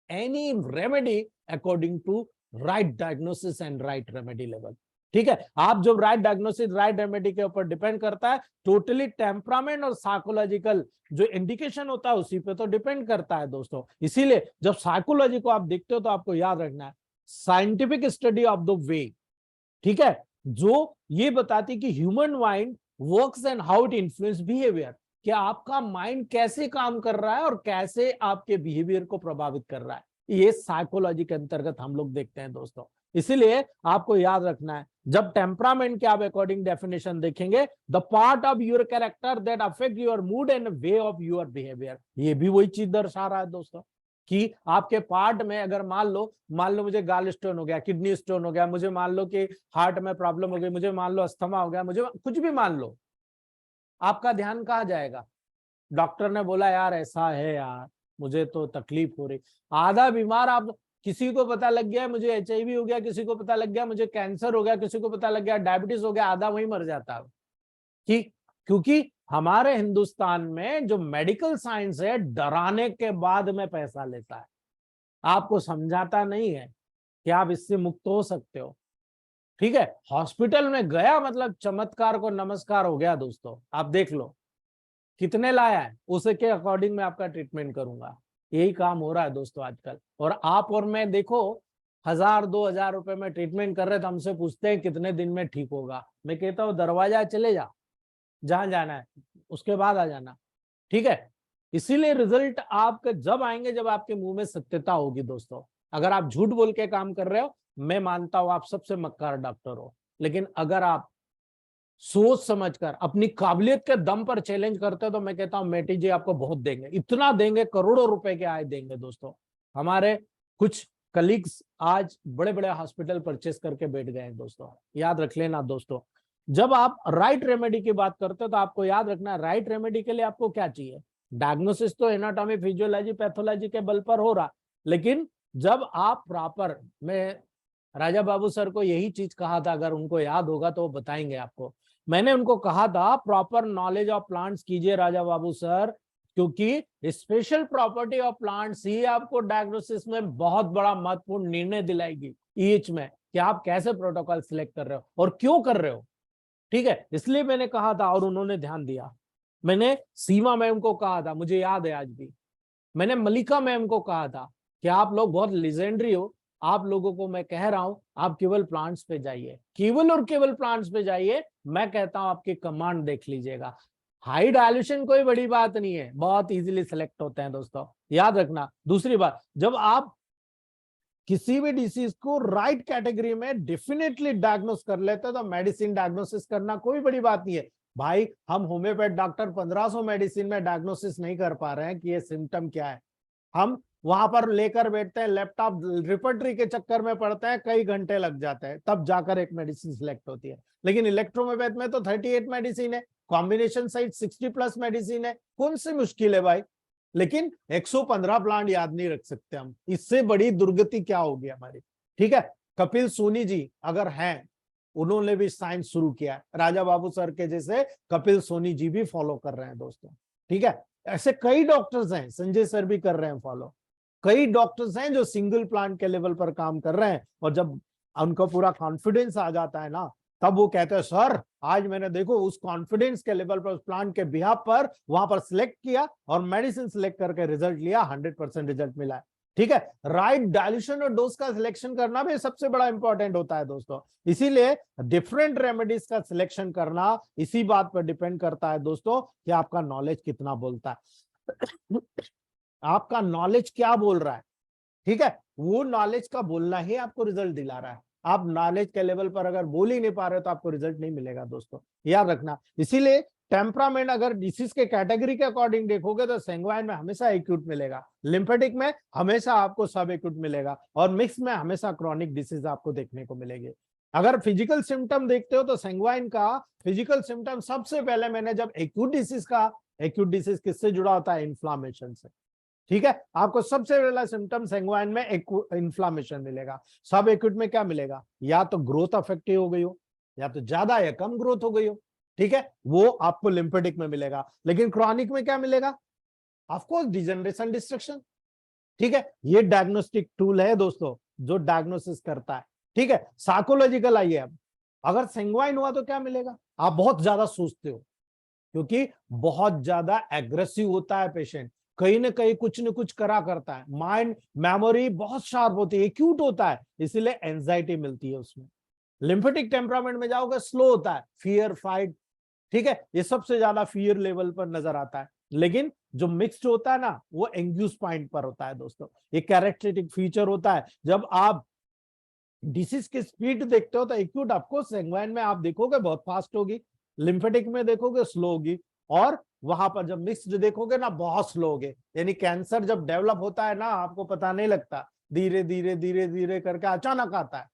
any remedy according to right diagnosis and right remedy level. ठीक है, आप जब राइट डायग्नोसिस, राइट रेमेडी के ऊपर डिपेंड करता है, टोटली टेम्परामेंट और साइकोलॉजिकल जो इंडिकेशन होता है उसी पे तो डिपेंड करता है दोस्तों। इसीलिए जब साइकोलॉजी को आप देखते हो तो आपको याद रखना है scientific study of the way, ठीक है, जो ये बताती कि human mind works and how it influence behaviour, कि आपका माइंड कैसे काम कर रहा है और कैसे आपके बिहेवियर को प्रभावित कर रहा है। ये साइकोलॉजी के अंतर्गत हम लोग देखते हैं दोस्तों। इसीलिए आपको याद रखना है, जब टेम्परामेंट के आप अकॉर्डिंग डेफिनेशन देखेंगे, the part of your character that affect your mood and way of your behaviour, ये भी वही चीज दर्शा रहा है दोस्तों कि आपके पार्ट में अगर मान लो मुझे गाल स्टोन हो गया, किडनी स्टोन हो गया, मुझे मान लो कि हार्ट में प्रॉब्लम हो गई, मुझे मान लो अस्थमा हो गया, मुझे कुछ भी मान लो, आपका ध्यान कहाँ जाएगा? डॉक्टर ने बोला यार ऐसा है यार, मुझे तो तकलीफ हो रही। आधा बीमार, आप किसी को पता लग गया मुझे HIV हो गया, किसी को पता लग गया मुझे कैंसर हो गया, किसी को पता लग गया डायबिटीज हो गया, आधा वही मर जाता है। क्योंकि हमारे हिंदुस्तान में जो मेडिकल साइंस है डराने के बाद में पैसा लेता है, आपको समझाता नहीं है कि आप इससे मुक्त हो सकते हो, ठीक है। हॉस्पिटल में गया मतलब चमत्कार को नमस्कार हो गया दोस्तों। आप देख लो कितने लाया है, उसे के अकॉर्डिंग मैं आपका ट्रीटमेंट करूंगा। यही काम हो रहा है दोस्तों आजकल। और आप और मैं देखो 1000-2000 रुपए में ट्रीटमेंट कर रहे, तो हमसे पूछते हैं कितने दिन में ठीक होगा। मैं कहता हूँ दरवाजा चले जा, जहां जाना है उसके बाद आ जाना, ठीक है। इसीलिए रिजल्ट आपके जब आएंगे जब आपके मुंह में सत्यता होगी दोस्तों। अगर आप झूठ बोल के काम कर रहे हो, मैं मानता हूं आप सबसे मक्कार डॉक्टर हो, लेकिन अगर आप सोच समझकर अपनी काबिलियत के दम पर चैलेंज करते हो तो मैं कहता हूं मेटी जी आपको बहुत देंगे, इतना देंगे, करोड़ों रुपए के आय देंगे दोस्तों। हमारे कुछ कलीग्स आज बड़े बड़े हॉस्पिटल परचेस करके बैठ गए हैं दोस्तों। याद रख लेना दोस्तों, जब आप राइट रेमेडी की बात करते हो तो आपको याद रखना है राइट रेमेडी के लिए आपको क्या चाहिए। डायग्नोसिस तो एनाटॉमी, फिजियोलॉजी, पैथोलॉजी के बल पर हो रहा, लेकिन जब आप प्रॉपर, मैं राजा बाबू सर को यही चीज कहा था, अगर उनको याद होगा तो वो बताएंगे आपको। मैंने उनको कहा था प्रॉपर नॉलेज ऑफ प्लांट्स कीजिए राजा बाबू सर, क्योंकि स्पेशल प्रॉपर्टी ऑफ प्लांट्स ही आपको डायग्नोसिस में बहुत बड़ा महत्वपूर्ण निर्णय दिलाएगी ईच में, कि आप कैसे प्रोटोकॉल सिलेक्ट कर रहे हो और क्यों कर रहे हो, ठीक है। इसलिए मैंने कहा था और उन्होंने ध्यान दिया। मैंने सीमा मैम को कहा था, मुझे याद है आज भी, मैंने मलिका मैम को कहा था कि आप लोग बहुत लेजेंडरी हो, आप लोगों को मैं कह रहा हूं आप केवल प्लांट्स पे जाइए, केवल और केवल प्लांट्स पे जाइए। मैं कहता हूं आपकी कमांड देख लीजिएगा। हाई डायल्यूशन कोई बड़ी बात नहीं है, बहुत इजीली सिलेक्ट होते हैं दोस्तों, याद रखना। दूसरी बात, जब आप किसी भी डिसीज को राइट कैटेगरी में डेफिनेटली डायग्नोस कर लेते हैं तो मेडिसिन डायग्नोसिस करना कोई बड़ी बात नहीं है भाई। हम होम्योपैथ डॉक्टर 1500 मेडिसिन में डायग्नोसिस नहीं कर पा रहे हैं कि ये सिम्टम क्या है। हम वहां पर लेकर बैठते हैं, लैपटॉप रिपर्टरी के चक्कर में पड़ते हैं, कई घंटे लग जाते हैं, तब जाकर एक मेडिसिन सिलेक्ट होती है। लेकिन इलेक्ट्रोहोम्योपैथ में तो 38 मेडिसिन है, कॉम्बिनेशन साइड 60+ मेडिसिन है, कौन सी मुश्किल है भाई? लेकिन 115 प्लांट याद नहीं रख सकते हम। इससे बड़ी दुर्गति क्या होगी हमारी। ठीक है, कपिल सोनी जी अगर हैं, उन्होंने भी साइंस शुरू किया है, राजा बाबू सर के जैसे कपिल सोनी जी भी फॉलो कर रहे हैं दोस्तों। ठीक है, ऐसे कई डॉक्टर्स हैं, संजय सर भी कर रहे हैं फॉलो, कई डॉक्टर्स हैं जो सिंगल प्लांट के लेवल पर काम कर रहे हैं, और जब उनका पूरा कॉन्फिडेंस आ जाता है ना, तब वो कहते हैं सर आज मैंने देखो उस कॉन्फिडेंस के लेवल पर, उस प्लांट के बिहाफ पर वहां पर सिलेक्ट किया और मेडिसिन सिलेक्ट करके रिजल्ट लिया, 100% रिजल्ट मिला है। ठीक है, राइट डाइल्यूशन और डोज का सिलेक्शन करना भी सबसे बड़ा इंपॉर्टेंट होता है दोस्तों। इसीलिए डिफरेंट रेमेडीज का सिलेक्शन करना इसी बात पर डिपेंड करता है दोस्तों कि आपका नॉलेज कितना बोलता है, आपका नॉलेज क्या बोल रहा है। ठीक है, वो नॉलेज का बोलना ही आपको रिजल्ट दिला रहा है। आप नॉलेज के लेवल पर अगर बोल ही नहीं पा रहे तो आपको रिजल्ट नहीं मिलेगा दोस्तों, याद रखना। इसीलिए टेम्परामेंट अगर डिसीज के कैटेगरी के अकॉर्डिंग देखोगे तो सैंग्वाइन में हमेशा एक्यूट मिलेगा, लिम्फेटिक में हमेशा आपको सब एक्यूट मिलेगा, और मिक्स में हमेशा क्रॉनिक डिसीज आपको देखने को मिलेगी। अगर फिजिकल सिम्टम देखते हो तो सैंग्वाइन का फिजिकल सिम्टम सबसे पहले मैंने जब एक्यूट डिसीज का, एक्यूट डिसीज किससे जुड़ा होता है, इन्फ्लामेशन से। ठीक है, आपको सबसे पहला सिम्टम सैंग्वाइन में इन्फ्लामेशन मिलेगा। सब एक्यूट में क्या मिलेगा, या तो ग्रोथ अफेक्टिव हो गई हो, या तो ज्यादा या कम ग्रोथ हो गई हो। ठीक है, वो आपको लिम्फेटिक में मिलेगा। लेकिन क्रॉनिक में क्या मिलेगा, ऑफ कोर्स डिजनरेशन डिस्ट्रक्शन। ठीक है, ये डायग्नोस्टिक टूल है दोस्तों जो डायग्नोसिस करता है। ठीक है, साइकोलॉजिकल आइए अब, अगर सैंग्वाइन हुआ तो क्या मिलेगा, आप बहुत ज्यादा सोचते हो, क्योंकि बहुत ज्यादा एग्रेसिव होता है पेशेंट, कहीं ना कहीं कुछ न कुछ करा करता है, माइंड मेमोरी बहुत शार्प होती है, एक्यूट होता है, इसीलिए एंजाइटी मिलती है उसमें। लिम्फेटिक टेम्परामेंट में जाओगे स्लो होता है, फियर फाइट। ठीक है, ये सबसे ज्यादा फियर लेवल पर नजर आता है। लेकिन जो मिक्स्ड होता है ना, वो एंग्यूस पॉइंट पर होता है दोस्तों। ये कैरेक्टरिस्टिक फीचर होता है। जब आप डिसीज की स्पीड देखते हो तो एक्यूट आपको सैंग्वाइन में आप देखोगे बहुत फास्ट होगी, लिम्फेटिक में देखोगे स्लो होगी, और वहां पर जब मिक्स्ड देखोगे ना बहुत स्लो होगे। यानी कैंसर जब डेवलप होता है ना, आपको पता नहीं लगता, धीरे धीरे धीरे धीरे करके अचानक आता है।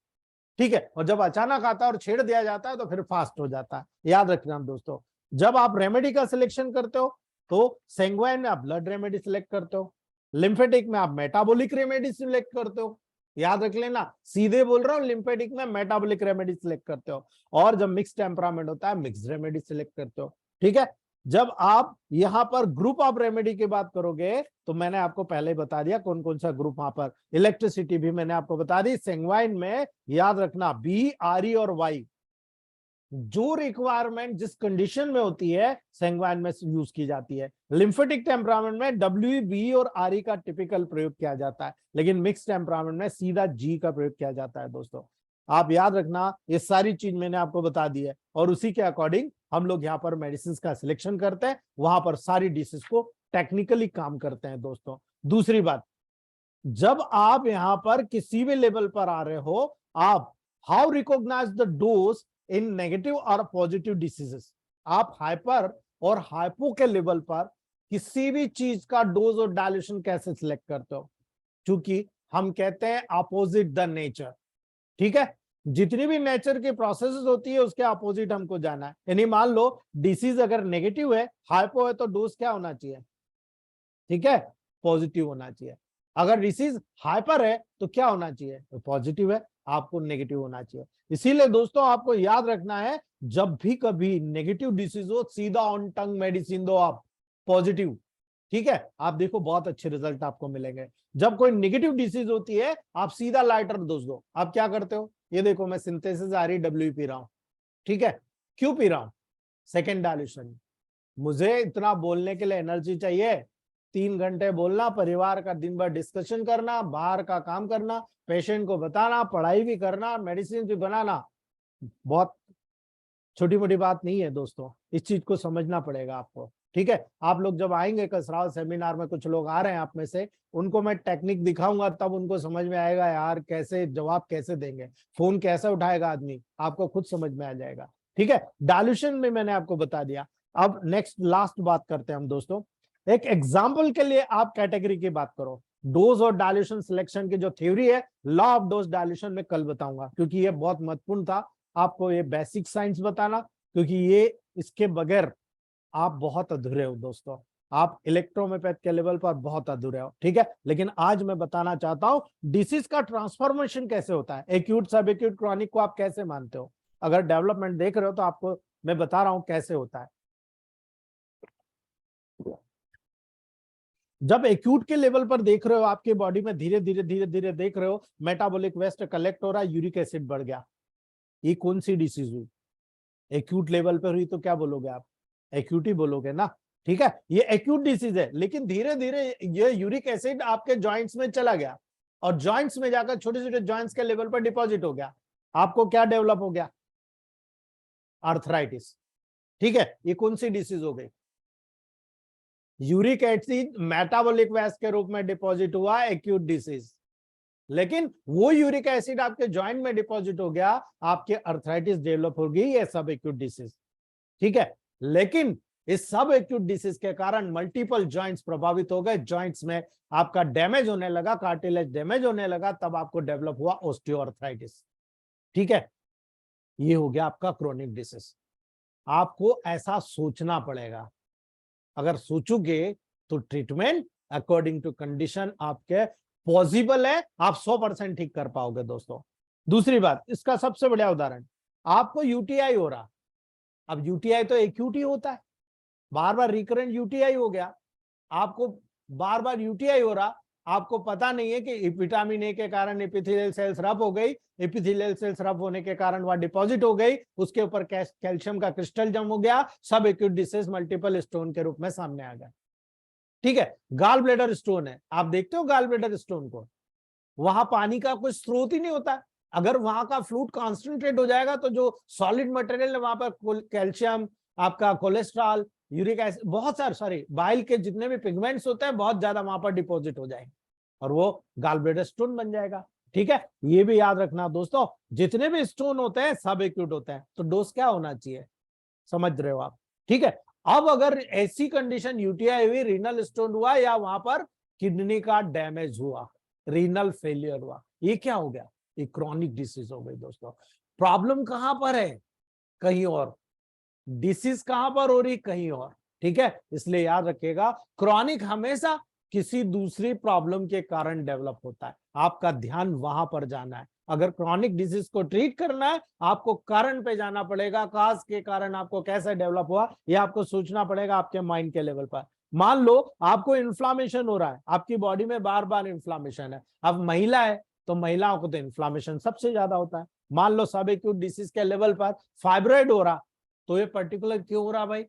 ठीक है, और जब अचानक आता है और छेड़ दिया जाता है तो फिर फास्ट हो जाता है। याद रखना दोस्तों, जब आप रेमेडी का सिलेक्शन करते हो तो सैंग्वाइन में आप ब्लड रेमेडी सिलेक्ट करते हो, लिम्फेटिक में आप मेटाबॉलिक रेमेडी सिलेक्ट करते हो। याद रख लेना, सीधे बोल रहा हूं, लिम्फेटिक में मेटाबॉलिक रेमेडी सिलेक्ट करते हो, और जब मिक्स टेम्परामेंट होता है मिक्स रेमेडी सिलेक्ट करते हो। ठीक है, जब आप यहां पर ग्रुप ऑफ रेमेडी की बात करोगे तो मैंने आपको पहले ही बता दिया कौन कौन सा ग्रुप वहां पर, इलेक्ट्रिसिटी भी मैंने आपको बता दी। सैंग्वाइन में याद रखना बी, आर ई और वाई, जो रिक्वायरमेंट जिस कंडीशन में होती है सैंग्वाइन में यूज की जाती है। लिम्फेटिक टेम्परामेंट में डब्ल्यू, बी और आर ई का टिपिकल प्रयोग किया जाता है, लेकिन मिक्स टेम्परामेंट में सीधा जी का प्रयोग किया जाता है दोस्तों। आप याद रखना, ये सारी चीज मैंने आपको बता दी है, और उसी के अकॉर्डिंग हम लोग यहाँ पर मेडिसिन का सिलेक्शन करते हैं, वहां पर सारी डिसीज को टेक्निकली काम करते हैं दोस्तों। दूसरी बात, जब आप यहाँ पर किसी भी लेवल पर आ रहे हो, आप how recognise the dose in negative और पॉजिटिव डिसीजेस। आप हाइपर और हाइपो के लेवल पर किसी भी चीज का डोज और डायल्यूशन कैसे सिलेक्ट करते हो, क्योंकि हम कहते हैं अपोजिट द नेचर। ठीक है, जितनी भी नेचर की प्रोसेसेस होती है उसके अपोजिट हमको जाना है। यानी मान लो डिसीज अगर नेगेटिव है, हाइपो है, तो डोज क्या होना चाहिए, ठीक है, पॉजिटिव होना चाहिए। अगर डिसीज हाइपर है तो क्या होना चाहिए, तो पॉजिटिव है, आपको नेगेटिव होना चाहिए। इसीलिए दोस्तों आपको याद रखना है, जब भी कभी नेगेटिव डिसीज हो सीधा ऑन टंग मेडिसिन दो आप, पॉजिटिव। ठीक है, आप देखो बहुत अच्छे रिजल्ट आपको मिलेंगे। जब कोई नेगेटिव डिसीज होती है आप सीधा लाइटर डोज दो। आप क्या करते हो, ये देखो मैं सिंथेसिस आरी डब्ल्यू पी रहा हूं। ठीक है, क्यों पी रहा हूं, सेकेंड डायल्यूशन। मुझे इतना बोलने के लिए एनर्जी चाहिए, 3 घंटे बोलना, परिवार का दिन भर डिस्कशन करना, बाहर का काम करना, पेशेंट को बताना, पढ़ाई भी करना, मेडिसिन भी बनाना, बहुत छोटी मोटी बात नहीं है दोस्तों। इस चीज को समझना पड़ेगा आपको। ठीक है, आप लोग जब आएंगे कसराव सेमिनार में, कुछ लोग आ रहे हैं आप में से, उनको मैं टेक्निक दिखाऊंगा, तब उनको समझ में आएगा यार कैसे जवाब कैसे देंगे, फोन कैसे उठाएगा आदमी, आपको खुद समझ में आ जाएगा। ठीक है, डायल्यूशन में मैंने आपको बता दिया। अब नेक्स्ट लास्ट बात करते हैं हम दोस्तों। एक एग्जाम्पल के लिए आप कैटेगरी की बात करो, डोज और डायल्यूशन सिलेक्शन की जो थ्योरी है, लॉ ऑफ डोज डायल्यूशन में कल बताऊंगा, क्योंकि ये बहुत महत्वपूर्ण था आपको ये बेसिक साइंस बताना, क्योंकि ये इसके बगैर आप बहुत अधूरे हो दोस्तों। आप इलेक्ट्रोमेपैथ के लेवल पर बहुत अधूरे हो, ठीक है। लेकिन आज मैं बताना चाहता हूं डिसीज का ट्रांसफॉर्मेशन कैसे होता है, एक्यूट, सब एक्यूट, क्रॉनिक को आप कैसे मानते हो। अगर डेवलपमेंट देख रहे हो तो आपको मैं बता रहा हूं कैसे होता है। जब एक्यूट के लेवल पर देख रहे हो, आपके बॉडी में धीरे धीरे देख रहे हो मेटाबॉलिक वेस्ट कलेक्ट हो रहा है, यूरिक एसिड बढ़ गया, ये कौन सी डिसीज हुई, एक्यूट लेवल पर हुई, तो क्या बोलोगे आप, एक्यूट ही बोलोगे ना, ठीक है। ये एक्यूट डिसीज है, लेकिन धीरे धीरे ये यूरिक एसिड आपके जॉइंट्स में चला गया और जॉइंट्स में जाकर छोटे छोटे जॉइंट्स के लेवल पर डिपॉजिट हो गया, आपको क्या डेवलप हो गया, आर्थराइटिस, ठीक है। ये कौन सी डिसीज हो गई, यूरिक एसिड मेटाबॉलिक वेस्ट के रूप में डिपॉजिट हुआ, एक्यूट डिसीज। लेकिन वो यूरिक एसिड आपके जॉइंट में डिपॉजिट हो गया, आपके आर्थराइटिस डेवलप हो गई, ये सब एक्यूट डिसीज, ठीक है। लेकिन इस सब एक्यूट डिसीज के कारण मल्टीपल जॉइंट्स प्रभावित हो गए, जॉइंट्स में आपका डैमेज होने लगा, कार्टिलेज डैमेज होने लगा, तब आपको डेवलप हुआ ऑस्टियोआर्थराइटिस, ठीक है। ये हो गया आपका क्रोनिक डिसीज। आपको ऐसा सोचना पड़ेगा, अगर सोचोगे तो ट्रीटमेंट अकॉर्डिंग टू कंडीशन आपके पॉसिबल है, आप 100% ठीक कर पाओगे दोस्तों। दूसरी बात, इसका सबसे बढ़िया उदाहरण, आपको यूटीआई हो रहा, अब यूटीआई तो एक्यूट ही होता है, बार बार रिकरेंट यूटीआई हो गया, आपको बार बार यूटीआई हो रहा, आपको पता नहीं है कि विटामिन ए के कारण एपिथेलियल सेल्स रफ हो गई, एपिथेलियल सेल्स रफ होने के कारण वह डिपॉजिट हो गई, उसके ऊपर कैल्शियम का क्रिस्टल जम हो गया, सब एक्यूट डिसीज मल्टीपल स्टोन के रूप में सामने आ गया, ठीक है। गाल ब्लैडर स्टोन है, आप देखते हो गाल ब्लैडर स्टोन को, वहां पानी का कोई स्रोत ही नहीं होता, अगर वहां का फ्लूइड कॉन्सेंट्रेट हो जाएगा तो जो सॉलिड मटेरियल है वहां पर कैल्शियम, आपका कोलेस्ट्रॉल, यूरिक एसिड, बहुत सारे सॉरी बाइल के जितने भी पिगमेंट्स होते हैं बहुत ज्यादा वहां पर डिपॉजिट हो जाएंगे और वो गाल ब्लैडर स्टोन बन जाएगा, ठीक है। ये भी याद रखना दोस्तों, जितने भी स्टोन होते हैं सब एक्यूट होते हैं, तो डोज क्या होना चाहिए, समझ रहे हो आप, ठीक है। अब अगर ऐसी कंडीशन यूटीआई हुई, रीनल स्टोन हुआ या वहां पर किडनी का डैमेज हुआ, रीनल फेलियर हुआ, ये क्या हो गया, ये क्रॉनिक डिसीज हो गई दोस्तों। प्रॉब्लम कहां पर है, कहीं और, डिसीज कहां पर हो रही, कहीं और, ठीक है। इसलिए याद रखिएगा, क्रॉनिक हमेशा किसी दूसरी प्रॉब्लम के कारण डेवलप होता है, आपका ध्यान वहां पर जाना है। अगर क्रॉनिक डिजीज को ट्रीट करना है, आपको कारण पे जाना पड़ेगा, काज के कारण आपको कैसे डेवलप हुआ, ये आपको सोचना पड़ेगा आपके माइंड के लेवल पर। मान लो आपको इन्फ्लामेशन हो रहा है, आपकी बॉडी में बार बार इन्फ्लामेशन है, अब महिला है तो महिलाओं को तो इन्फ्लामेशन सबसे ज्यादा होता है। मान लो सब एक्यूट डिसीज के लेवल पर फाइब्रॉइड हो रहा, तो ये पर्टिकुलर क्यों हो रहा भाई,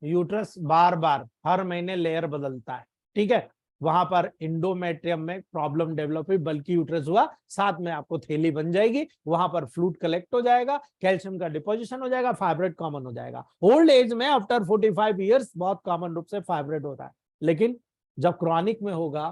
यूट्रस बार बार हर महीने लेयर बदलता है, ठीक है, वहां पर इंडोमेट्रियम में प्रॉब्लम डेवलप हुई, बल्कि यूट्रस हुआ, साथ में आपको थैली बन जाएगी, वहां पर फ्लूइड कलेक्ट हो जाएगा, कैल्शियम का डिपोजिशन हो जाएगा, फाइब्रॉइड कॉमन हो जाएगा। ओल्ड एज में आफ्टर 45 ईयर्स बहुत कॉमन रूप से फाइब्रॉइड होता है, लेकिन जब क्रॉनिक में होगा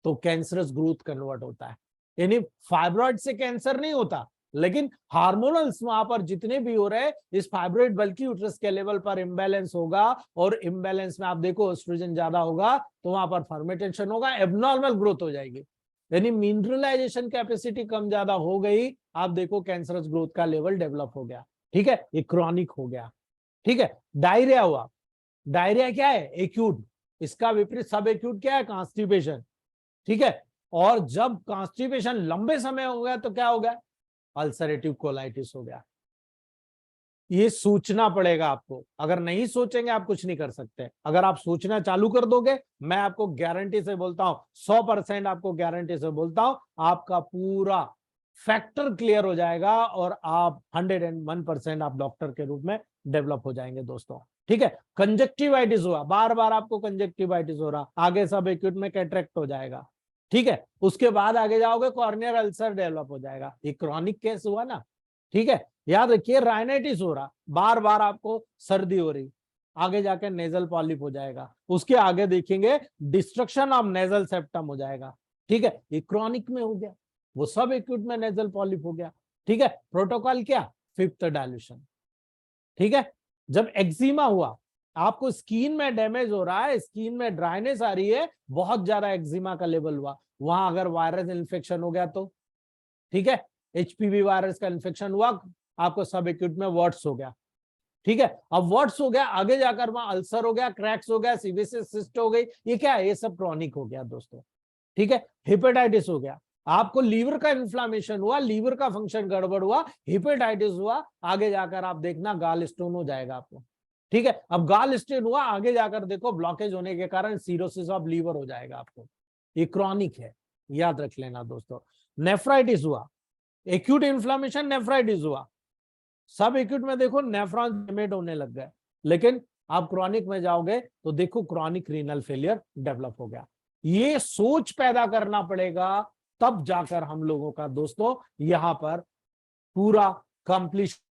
तो कैंसरस ग्रोथ कन्वर्ट होता है, यानी फाइब्रॉइड से कैंसर नहीं होता, लेकिन हार्मोनल्स वहां पर जितने भी हो रहे, इस फाइब्रॉइड बल्कि यूट्रस के लेवल पर इंबैलेंस होगा, और इंबैलेंस में आप देखो एस्ट्रोजन ज्यादा होगा तो वहां पर फर्मेंटेशन होगा, एबनॉर्मल ग्रोथ हो जाएगी, यानी मिनरलाइजेशन कैपेसिटी कम ज्यादा हो गई, आप देखो कैंसरस ग्रोथ का लेवल डेवलप हो गया, ठीक है, ये क्रॉनिक हो गया, ठीक है। डायरिया हुआ, डायरिया क्या है, एक्यूट, इसका विपरीत सब एक्यूट क्या है, कॉन्स्टिपेशन, ठीक है। और जब कॉन्स्टिपेशन लंबे समय हो गया तो क्या हो गया, अल्सरेटिव कोलाइटिस हो गया। ये सोचना पड़ेगा आपको, अगर नहीं सोचेंगे आप कुछ नहीं कर सकते, अगर आप सोचना चालू कर दोगे, मैं आपको गारंटी से बोलता हूं, 100% आपको गारंटी से बोलता हूं, आपका पूरा फैक्टर क्लियर हो जाएगा और आप 101% आप डॉक्टर के रूप में डेवलप हो जाएंगे दोस्तों, ठीक है। कंजक्टिवाइटिस हुआ, बार बार आपको कंजक्टिवाइटिस हो रहा, आगे सब एक्यूट में कैटरेक्ट हो जाएगा, ठीक है। उसके बाद आगे जाओगे कॉर्नियल अल्सर डेवलप हो जाएगा, ये क्रॉनिक केस हुआ ना, ठीक है। याद रखिए राइनाइटिस हो रहा, बार बार आपको सर्दी हो रही, आगे जाकर नेजल पॉलिप हो जाएगा, उसके आगे देखेंगे डिस्ट्रक्शन ऑफ नेजल सेप्टम हो जाएगा, ठीक है, ये क्रॉनिक में हो गया, वो सब एक्यूट में नेजल पॉलिप हो गया, ठीक है। प्रोटोकॉल क्या, 5th डायल्यूशन, ठीक है। जब एक्जिमा हुआ, आपको स्किन में डैमेज हो रहा है, स्किन में ड्राइनेस आ रही है, बहुत ज्यादा एक्जिमा का लेवल हुआ, वहां अगर वायरस इन्फेक्शन हो गया तो, ठीक है, एचपीवी वायरस का इन्फेक्शन हुआ, आपको सब एक्यूट में वॉट्स हो गया, ठीक है। अब वर्ड्स हो गया, आगे जाकर वहां अल्सर हो गया, क्रैक्स हो गया, सीवेसिस सिस्ट हो गई, ये क्या है, ये सब क्रॉनिक हो गया दोस्तों। ठीक है, हेपेटाइटिस हो गया, आपको लीवर का इन्फ्लामेशन हुआ, लीवर का फंक्शन गड़बड़ हुआ, हेपेटाइटिस हुआ, आगे जाकर आप देखना गाल स्टोन हो जाएगा आपको। ठीक है, अब गाल स्टोन हुआ, आगे जाकर देखो ब्लॉकेज होने के कारण सीरोसिस ऑफ लीवर हो जाएगा आपको, ये क्रॉनिक है, याद रख लेना दोस्तों। नेफ्राइटिस हुआ, एक्यूट इन्फ्लामेशन नेफ्राइटिस हुआ, सब एक्यूट में देखो नेफ्रॉन डैमेज होने लग गए, लेकिन आप क्रॉनिक में जाओगे तो देखो क्रॉनिक रीनल फेलियर डेवलप हो गया। ये सोच पैदा करना पड़ेगा, तब जाकर हम लोगों का दोस्तों यहां पर पूरा कंप्लीट।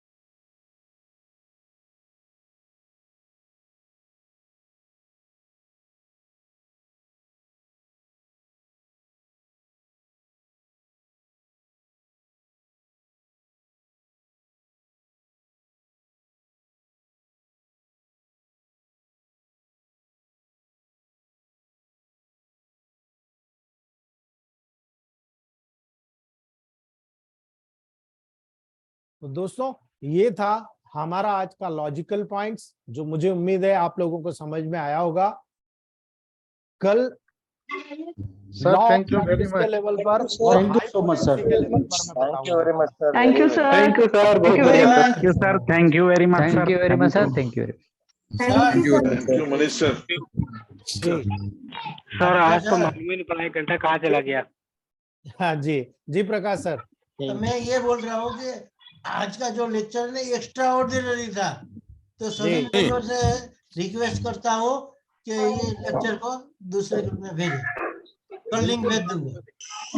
तो दोस्तों ये था हमारा आज का लॉजिकल पॉइंट्स, जो मुझे उम्मीद है आप लोगों को समझ में आया होगा। कल sir thank you very much, level पर, thank you so much sir, के लेवल पर मैं थैंक यू बताऊंगा। Very much sir, thank you sir, thank you sir, thank you very much, thank you sir, thank you very much sir, thank you very much sir, thank you. Thank you Manish sir. जी sir आज तो मालूम ही नहीं पड़ा 1 घंटा कहाँ चला गया। हाँ जी, जी प्रकाश सर। तो मैं ये बोल रहा हूँ कि आज का जो लेक्चर है एक्स्ट्रा ऑर्डिनरी था, तो सभी लोगों से रिक्वेस्ट करता हूँ कि ये लेक्चर को दूसरे ग्रुप में भेजें, कल लिंक भेज दूंगा।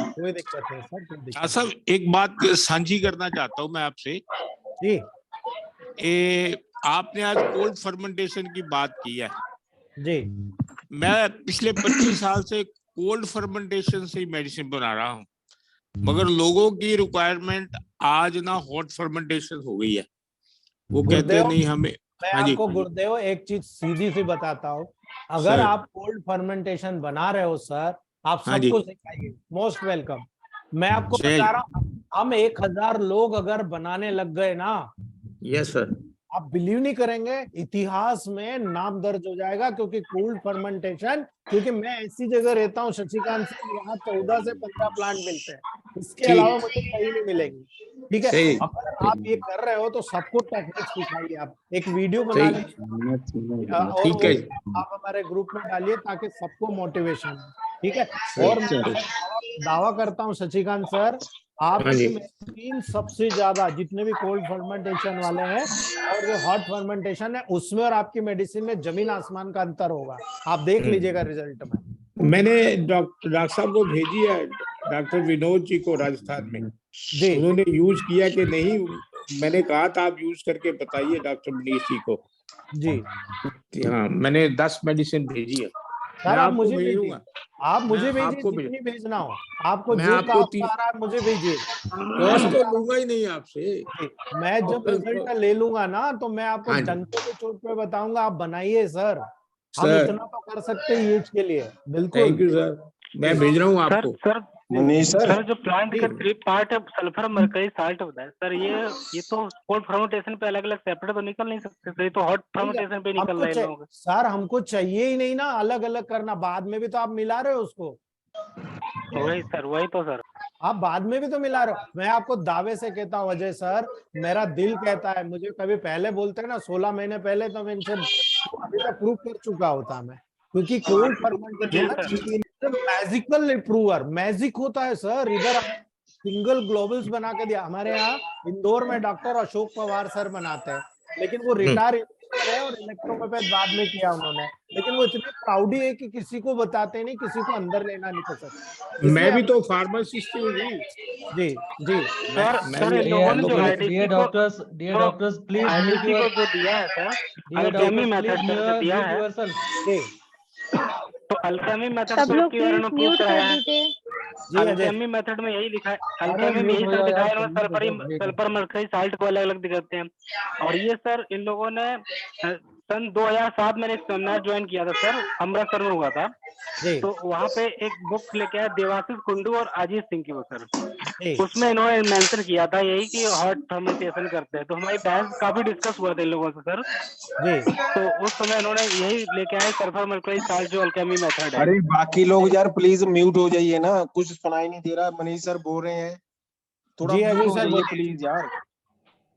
कोई दिक्कत नहीं सर, कोई दिक्कत हाँ सर, एक बात साझी करना चाहता हूँ मैं आपसे। जी आपने आज कोल्ड फर्मेंटेशन की बात की है जी। मैं पिछले 25 साल से कोल्ड फर्मेंटेशन से ही मेडिसिन बना रहा हूँ, मगर लोगों की रिक्वायरमेंट आज ना हॉट फर्मेंटेशन हो गई है। वो कहते नहीं हमें। मैं हाँ जी, आपको गुरुदेव एक चीज सीधी सी बताता हूँ, अगर आप कोल्ड फर्मेंटेशन बना रहे हो सर, आप हाँ सबको सिखाइए, मोस्ट वेलकम। मैं आपको जय। बता रहा हूँ, हम 1000 लोग अगर बनाने लग गए ना, यस सर, आप बिलीव नहीं करेंगे, इतिहास में नाम दर्ज हो जाएगा। क्योंकि कोल्ड फर्मेंटेशन, क्योंकि मैं ऐसी जगह रहता हूँ शशिकांत से, यहाँ 14 से 15 प्लांट मिलते हैं, इसके अलावा मुझे कहीं नहीं मिलेंगी। ठीक है, सही। अगर आप ये कर रहे हो तो सबको टेक्निक सिखाइए, आप एक वीडियो बना लीजिए और ठीक है। आप हमारे ग्रुप में डालिए ताकि सबको मोटिवेशन है। ठीक है, और मैं दावा करता हूँ शशिकांत सर, आपकी मेडिसिन सबसे ज्यादा जितने भी कोल्ड फर्मेंटेशन वाले हैं और जो हॉट फर्मेंटेशन है उसमें और आपकी मेडिसिन में जमीन आसमान का अंतर होगा, आप देख लीजिएगा रिजल्ट में। मैंने डॉक्टर साहब को भेजी है, डॉक्टर विनोद जी को राजस्थान में, जी उन्होंने यूज किया कि नहीं, मैंने कहा था आप यूज करके बताइए डॉक्टर मनीष जी को। जी हाँ, मैंने 10 मेडिसिन भेजी है। सर, आप मुझे भेजिए, भेजूंगा, आप मुझे मैं भेजिए, आपको जितनी भेजना हो आपको, मैं जो आपको काम आ रहा है मुझे भेजिए। कॉस्ट तो लूंगा ही नहीं आपसे। मैं जब रिजल्ट ले लूंगा ना तो मैं आपको हाँ जी। डंके के चोट पे बताऊंगा, आप बनाइए सर, हम सर। इतना तो कर सकते हैं एज के लिए। बिल्कुल, थैंक यू सर, मैं भेज रहा हूँ सर आपको। सर मनीष सर, सर जो प्लांट का 3 पार्ट है, सल्फर मरकरी साल्ट होता है सर, ये तो कोल्ड फर्मेंटेशन पे अलग अलग सेपरेट तो निकल नहीं सकते सर, ये तो हॉट फर्मेंटेशन पे निकल रहा है इन लोगों का। सर हमको चाहिए ही नहीं ना अलग अलग करना, बाद में भी तो आप मिला रहे हो उसको, वही सर, वही तो सर। आप बाद में भी तो मिला रहे हो। मैं आपको दावे से कहता हूँ अजय सर, मेरा दिल कहता है, मुझे कभी पहले बोलते हैं ना 16 महीने पहले, तो मैं इनसे अभी तक प्रूव कर चुका होता मैं, क्योंकि cold fermentation magical improver, magic होता है सर। इधर सिंगल ग्लोबल्स बना के दिया, हमारे यहाँ इंदौर में डॉक्टर अशोक पवार सर बनाते हैं, लेकिन वो रिटायर है और इलेक्ट्रोपैथ बाद में किया उन्होंने, लेकिन वो इतने प्राउडी है कि किसी को बताते नहीं, किसी को अंदर लेना नहीं पसंद। मैं भी तो फार्मासिस्ट हूँ जी। जी जी सर सर इन लोगों ने जो डियर डॉक्टर्स प्लीज IDC को जो दिया है सर, अल्केमी मेथड सर जो दिया है, तो अल्केमी मेथड सब सर लोग के बारे में प्लीज प्रूव म्यूट कराया कर है। दीजिए। जी अजय, अल्केमी मेथड में यही लिखा है, अल्केमी में यही सर दिखाया है, सल्फर मरकरी साल्ट को अलग अलग दिखाते हैं। और ये सर इन लोगों ने सन 2007 मैंने एक सेमिनार ज्वाइन किया था सर, अमृतसर में हुआ था। जी तो वहाँ पे एक बुक लेके आया देवाशीष कुंडू और अजीत सिंह की वो सर। जी उसमें इन्होंने मेंशन किया था यही कि हॉट फर्मेंटेशन करते हैं। तो हमारी बहस काफी डिस्कस हुआ था इन लोगों से सर। जी तो उस समय इन्होंने यही लेके आए सल्फर मरकरी साल्ट जो अल्केमी मेथड है। अरे बाकी लोग यार प्लीज म्यूट हो जाइए ना, कुछ सुनाई नहीं दे रहा। मनीष सर बोल रहे हैं, थोड़ा जी, म्यूट अजय हो सर जाइए बोल। प्लीज यार।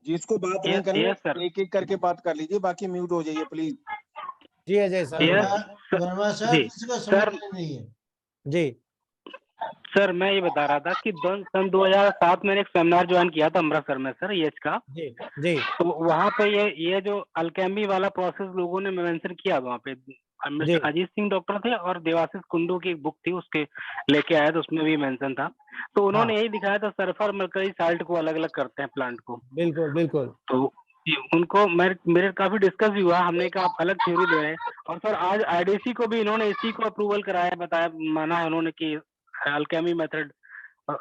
जिसको बात नहीं यस करनी यस सर, एक एक करके बात कर लीजिए, बाकी म्यूट हो जाइए प्लीज। जी अजय सर यस बोलिए। वर्मा सर जी किसी को सर। समझ में नहीं है। जी सर मैं ये बता रहा था कि सन 2007 मैंने एक सेमिनार ज्वाइन किया था अमृतसर में सर, येज का। जी जी तो वहाँ पे ये जो अल्केमी वाला प्रोसेस लोगों ने मेंशन किया वहाँ पे। जी मिस्टर अजीत सिंह डॉक्टर थे और देवाशीष कुंडू की एक बुक थी उसके लेके आए, तो उसमें भी मेंशन था। तो उन्होंने हाँ यही दिखाया था सल्फर मरकरी साल्ट को अलग अलग करते हैं प्लांट को। बिल्कुल बिल्कुल। तो उनको मेरे काफी डिस्कस भी हुआ, हमने कहा आप अलग थ्योरी दे रहे हैं। और सर आज आईडीसी को भी इन्होंने इसी को अप्रूवल कराया, बताया, माना है उन्होंने कि अल्केमी मेथड,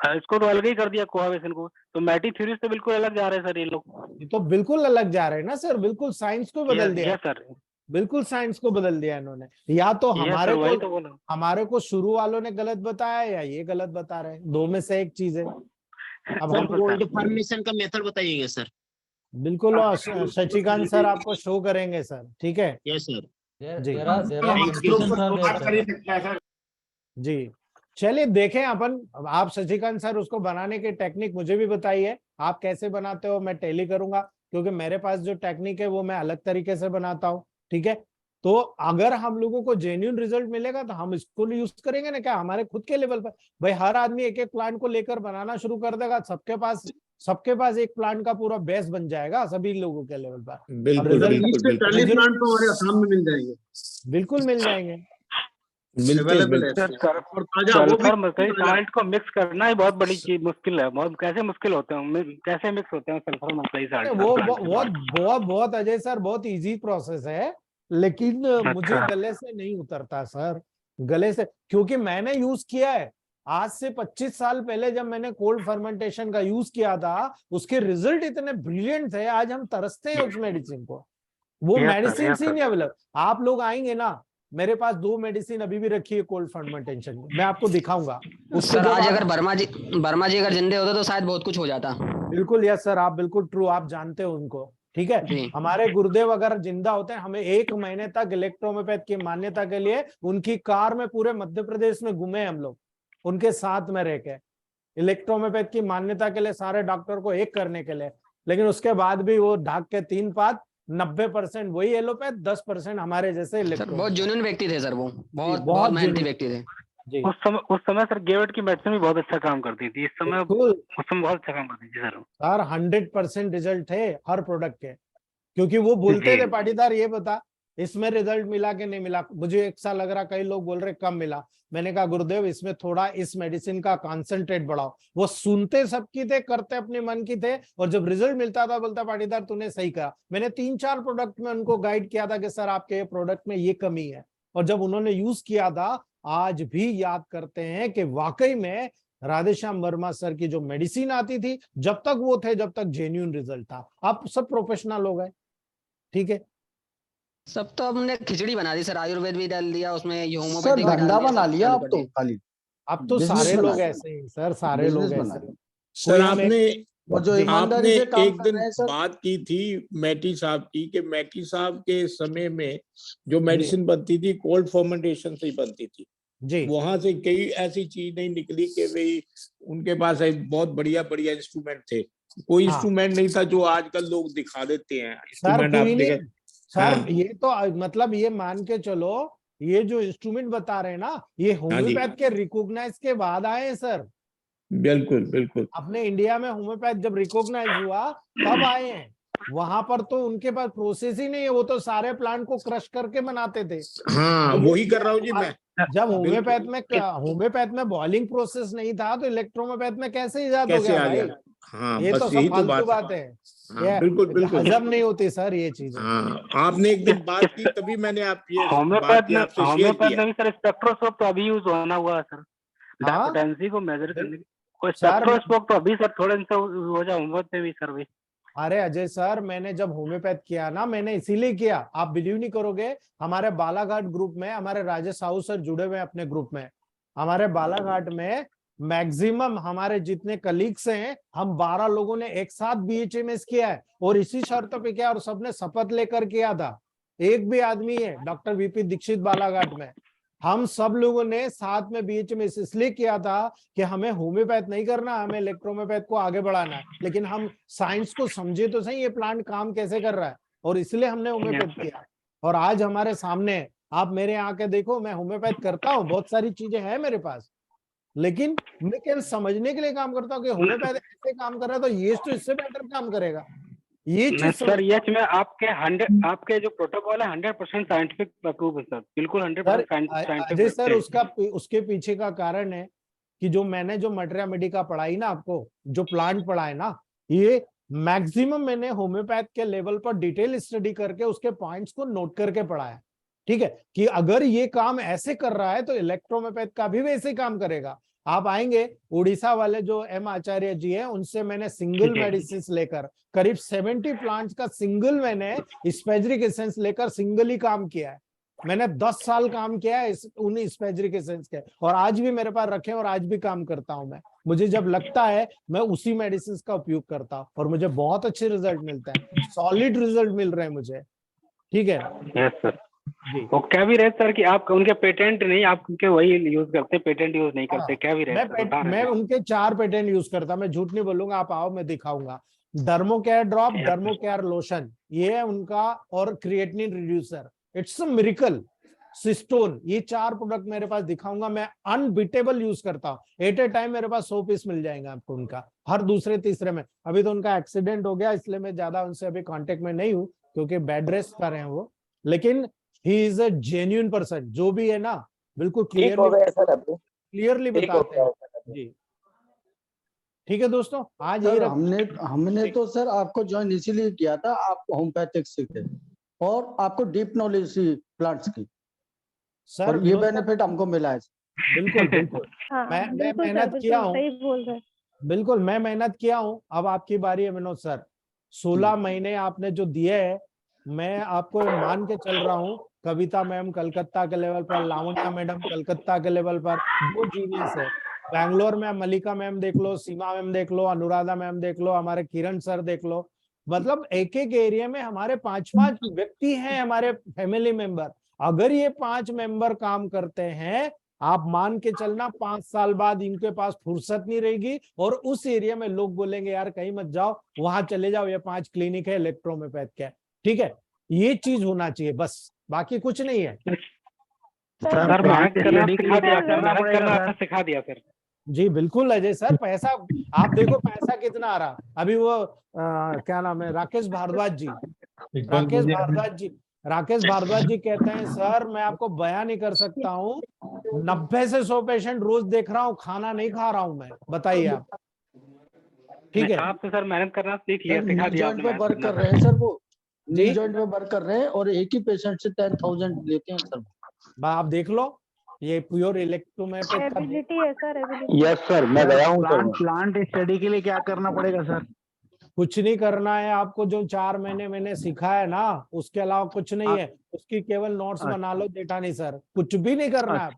इसको तो अलग ही कर दिया कोहावेशन को। तो मैटी थ्योरी से बिल्कुल अलग जा रहे हैं सर ये लोग। ये तो बिल्कुल अलग जा रहे हैं ना सर, बिल्कुल साइंस को बदल दिया है। यस सर, बिल्कुल साइंस को बदल दिया इन्होंने। या तो यस सर, वही तो बोला। हमारे को शुरू वालों ने गलत बताया या ये गलत बता रहे हैं, दो में से एक चीज है। अब हम बिल्कुल सर। फॉर्मेशन का मेथड बताइएगा सर। बिल्कुल शशिकांत सर आपको शो करेंगे सर, ठीक है यस सर। जी There are जी। चलिए देखें अपन, आप शशिकांत सर उसको बनाने की टेक्निक मुझे भी बताइए, आप कैसे बनाते हो, मैं टेली करूंगा, क्योंकि मेरे पास जो टेक्निक है वो मैं अलग तरीके से बनाता हूँ, ठीक है। तो अगर हम लोगों को जेन्युइन रिजल्ट मिलेगा तो हम इसको यूज करेंगे ना, क्या हमारे खुद के लेवल पर। भाई हर आदमी एक एक प्लांट को लेकर बनाना शुरू कर देगा, सबके पास एक प्लांट का पूरा बेस बन जाएगा सभी लोगों के लेवल पर। बिल्कुल result- बिल्कुल बिल्कुल प्लांट तो हमारे आसाम में मिल जाएंगे। बिल्कुल मिल जाएंगे। बिल्कुल सल्फर मरकरी साल्ट को मिक्स करना ही बहुत बड़ी चीज मुश्किल है। बहुत कैसे मुश्किल होते हैं, कैसे मिक्स होते हैं सल्फर मरकरी साल्ट? वो बहुत अजय सर बहुत इजी प्रोसेस है, लेकिन मुझे गले से नहीं उतरता सर, गले से, क्योंकि मैंने यूज किया है। आज से 25 साल पहले जब मैंने कोल्ड फर्मेंटेशन का यूज किया था, उसके रिजल्ट इतने ब्रिलियंट थे, आज हम तरसते हैं उस मेडिसिन को। वो मेडिसिन ही नहीं अवेलेबल। आप लोग आएंगे ना, मेरे पास 2 मेडिसिन अभी भी रखी है कोल्ड फर्मेंटेशन की, मैं आपको दिखाऊंगा। सर आज अगर वर्मा जी अगर जिंदे होते तो शायद बहुत कुछ हो जाता। बिल्कुल यस सर, आप बिल्कुल ट्रू, आप जानते हो उनको, ठीक है। हमारे गुरुदेव अगर जिंदा होते हैं, हमें 1 महीने तक इलेक्ट्रोहोम्योपैथ की मान्यता के लिए उनकी कार में पूरे मध्य प्रदेश में घूमे हम लोग, उनके साथ में रह के, इलेक्ट्रोहोम्योपैथ की मान्यता के लिए सारे डॉक्टर को एक करने के लिए। लेकिन उसके बाद भी वो ढाक के 3 पात, 90% वही एलोपैथ, 10% हमारे जैसे इलेक्ट्रो। बहुत जेन्युइन व्यक्ति थे सर, वो बहुत मेहनती व्यक्ति थे जी। उस समय सर गेवट की मेडिसिन भी बहुत अच्छा काम करती थी। उस समय बहुत अच्छा काम करती थी सर। 100% रिजल्ट थे हर प्रोडक्ट के, क्योंकि वो बोलते थे पाटीदार ये बता इसमें रिजल्ट मिला कि नहीं मिला। मुझे एक साल लग रहा, कई लोग बोल रहे कम मिला। मैंने कहा गुरुदेव इसमें थोड़ा इस मेडिसिन का कॉन्सेंट्रेट बढ़ाओ। वो सुनते सबकी थे, करते अपने मन की थे, और जब रिजल्ट मिलता था बोलता पाटीदार तूने सही कहा। मैंने 3-4 प्रोडक्ट में उनको गाइड किया था कि सर आपके ये प्रोडक्ट में ये कमी है, और जब उन्होंने यूज किया था, आज भी याद करते हैं कि वाकई में राधेश्याम वर्मा सर की जो मेडिसिन आती थी, जब तक वो थे, जब तक जेन्युइन रिजल्ट था। अब सब प्रोफेशनल हो गए, ठीक है। सब तो हमने खिचड़ी बना दी सर, आयुर्वेद भी डाल दिया उसमें, सर धंधा बना लिया अब तो, खाली अब तो सारे लोग ऐसे ही सर, सारे लोग ऐसे। सर आपने ईमानदारी से काम एक कर दिन रहे हैं सर। बात की थी मैटी साहब की, कि मैटी साहब के समय में जो मेडिसिन बनती थी कोल्ड फर्मेंटेशन से ही बनती थी जी। वहां से कई ऐसी चीज नहीं निकली कि भाई उनके पास बहुत बढ़िया बढ़िया इंस्ट्रूमेंट थे। कोई इंस्ट्रूमेंट नहीं था जो आजकल लोग दिखा देते हैं इंस्ट्रूमेंट। आप सर ये तो मतलब ये मान के चलो, ये जो इंस्ट्रूमेंट बता रहे हैं ना, ये होम्योपैथ के रिकॉग्नाइज के बाद आए हैं सर। बिल्कुल बिल्कुल। अपने इंडिया में होम्योपैथ जब रिकॉग्नाइज हुआ तब आए हैं। वहां पर तो उनके पास प्रोसेस ही नहीं है, वो तो सारे प्लांट को क्रश करके बनाते थे। हाँ वही कर रहा हूँ जी मैं। जब होम्योपैथ में बॉइलिंग प्रोसेस नहीं था, तो इलेक्ट्रोहोम्योपैथ में कैसे इजाद हो गया भाई? हाँ, ये बस तो सब यही तो फालतू बात है। हाँ, बिल्कुल बिल्कुल हजम नहीं होती सर ये चीजें। हाँ, आपने एक दिन बात की तभी मैंने आप ये होम्योपैथ में भी सर स्पेक्ट्रोस्कोप तो अभी यूज होना हुआ है सर, डायपोटेंसी को मेजर करने की। स्पेक्ट्रोस्कोप तो अभी सर थोड़े दिन से हो जाए होम्योपैथ में भी सर। अरे अजय सर, मैंने जब होम्योपैथ किया ना, मैंने इसीलिए किया, आप बिलीव नहीं करोगे, हमारे बालाघाट ग्रुप में हमारे राजेश साहू सर जुड़े हुए हैं अपने ग्रुप में। हमारे बालाघाट में मैक्सिमम हमारे जितने कलीग्स हैं, हम 12 लोगों ने एक साथ बीएचएमएस किया है, और इसी शर्तों पे किया, और सबने शपथ लेकर किया था। एक भी आदमी है डॉक्टर वीपी दीक्षित बालाघाट में, हम सब लोगों ने साथ में बीएचएमएस इसलिए किया था कि हमें होम्योपैथ नहीं करना, हमें इलेक्ट्रोहोम्योपैथ को आगे बढ़ाना है, लेकिन हम साइंस को समझे तो सही ये प्लांट काम कैसे कर रहा है, और इसलिए हमने होम्योपैथ किया। और आज हमारे सामने है, आप मेरे यहाँ के देखो, मैं होम्योपैथ करता हूँ, बहुत सारी चीजें हैं मेरे पास, लेकिन मैं केवल समझने के लिए काम करता हूँ कि होम्योपैथ ऐसे काम कर रहा है, तो ये तो इससे बेटर काम करेगा। ये चीज सर यस में आपके जो प्रोटोकॉल है 100% साइंटिफिक अप्रूव है सर, बिल्कुल 100% अजय साइंटिफिक। सर, उसके पीछे का कारण है कि जो मैंने जो मटेरिया मेडिका पढ़ाई ना, आपको जो प्लांट पढ़ाए ना, ये मैक्सिमम मैंने होम्योपैथ के लेवल पर डिटेल स्टडी करके उसके पॉइंट्स को नोट करके पढ़ाया। ठीक है, कि अगर ये काम ऐसे कर रहा है तो इलेक्ट्रोहोम्योपैथ का भी वैसे काम करेगा। आप आएंगे, उड़ीसा वाले जो एम आचार्य जी हैं, उनसे मैंने सिंगल मेडिसिन लेकर करीब 70 प्लांट्स का सिंगल, मैंने स्पेजरिक एसेंस लेकर सिंगल ही काम किया है। मैंने 10 साल काम किया है उन स्पेजरिक एसेंस के, और आज भी मेरे पास रखे, और आज भी काम करता हूं मैं। मुझे जब लगता है मैं उसी मेडिसिन का उपयोग करता हूं, और मुझे बहुत अच्छे रिजल्ट मिलते हैं, सॉलिड रिजल्ट मिल रहे हैं मुझे। ठीक है यस सर। जी, वो क्या भी रहे सर कि आप उनके पेटेंट नहीं, आप उनके वही यूज करते, पेटेंट यूज नहीं करते, क्या भी रहे मैं उनके 4 पेटेंट यूज करता, मैं झूठ नहीं बोलूंगा, आप आओ मैं दिखाऊंगा। डर्मोकेयर ड्रॉप, डर्मोकेयर लोशन, ये है उनका, और creatinine reducer, it's a miracle, cistron, ये 4 प्रोडक्ट मेरे पास दिखाऊंगा, मैं अनबीटेबल यूज करता हूँ। एट ए टाइम मेरे पास 100 पीस मिल जाएंगे आपको उनका, हर दूसरे तीसरे में। अभी तो उनका एक्सीडेंट हो गया, इसलिए मैं ज्यादा उनसे अभी कांटेक्ट में नहीं हूँ, क्योंकि बेड रेस्ट कर रहे हैं वो, लेकिन he is a genuine person, जो भी है ना, बिल्कुल क्लियरली बताते हैं जी। ठीक है दोस्तों, आज ये हमने तो सर आपको ज्वाइन इसीलिए किया था, आप होम्योपैथिक सीखे और आपको डीप नॉलेज थी प्लांट्स की, सर, और ये बेनिफिट हमको मिला है। बिल्कुल बिल्कुल। मैं मेहनत किया हूँ, बिल्कुल मैं मेहनत किया हूँ। अब आपकी बारी है विनोद सर, 16 महीने आपने जो दिए है, मैं आपको मान के चल रहा हूँ, कविता मैम कलकत्ता के लेवल पर, लावण्या मैडम कलकत्ता के लेवल पर, वो जीनियस है। बैंगलोर में मलिका मैम देख लो, सीमा मैम देख लो, अनुराधा मैम देख लो, हमारे किरण सर देख लो, मतलब एक एक एरिया में हमारे 5-5 व्यक्ति हैं, हमारे फैमिली मेंबर। अगर ये 5 मेंबर काम करते हैं, आप मान के चलना 5 साल बाद इनके पास फुर्सत नहीं रहेगी, और उस एरिया में लोग बोलेंगे यार कहीं मत जाओ, वहां चले जाओ, ये 5 क्लिनिक है इलेक्ट्रोहोम्योपैथ के। ठीक है, ये चीज होना चाहिए बस, बाकी कुछ नहीं है। सर मेहनत करना सिखा दिया सर। जी बिल्कुल अजय सर, पैसा आप देखो, पैसा कितना आ रहा। अभी वो क्या नाम है, राकेश भारद्वाज जी कहते हैं सर, मैं आपको बयान नहीं कर सकता हूँ, 90 से 100 पेशेंट रोज देख रहा हूँ, खाना नहीं खा रहा हूँ मैं, बताइए आप। ठीक है, आप तो सर मेहनत करना सीख लिया, सिखा दिया पे वर्क कर रहे हैं सर, वो नी जॉइंट पे वर्क कर रहे हैं, और एक ही पेशेंट से 10,000 लेते हैं सर। आप देख लो, ये प्योर इलेक्ट्रोहोम्योपैथ एबिलिटी है सर, एबिलिटी। यस सर, मैं गया हूँ सर। प्लांट स्टडी के लिए क्या करना पड़ेगा सर? कुछ नहीं करना है आपको, जो 4 महीने मैंने सीखा है ना, उसके अलावा कुछ नहीं है। उसकी केवल नोट्स बना लो, डेटा नहीं सर, कुछ भी नहीं करना है,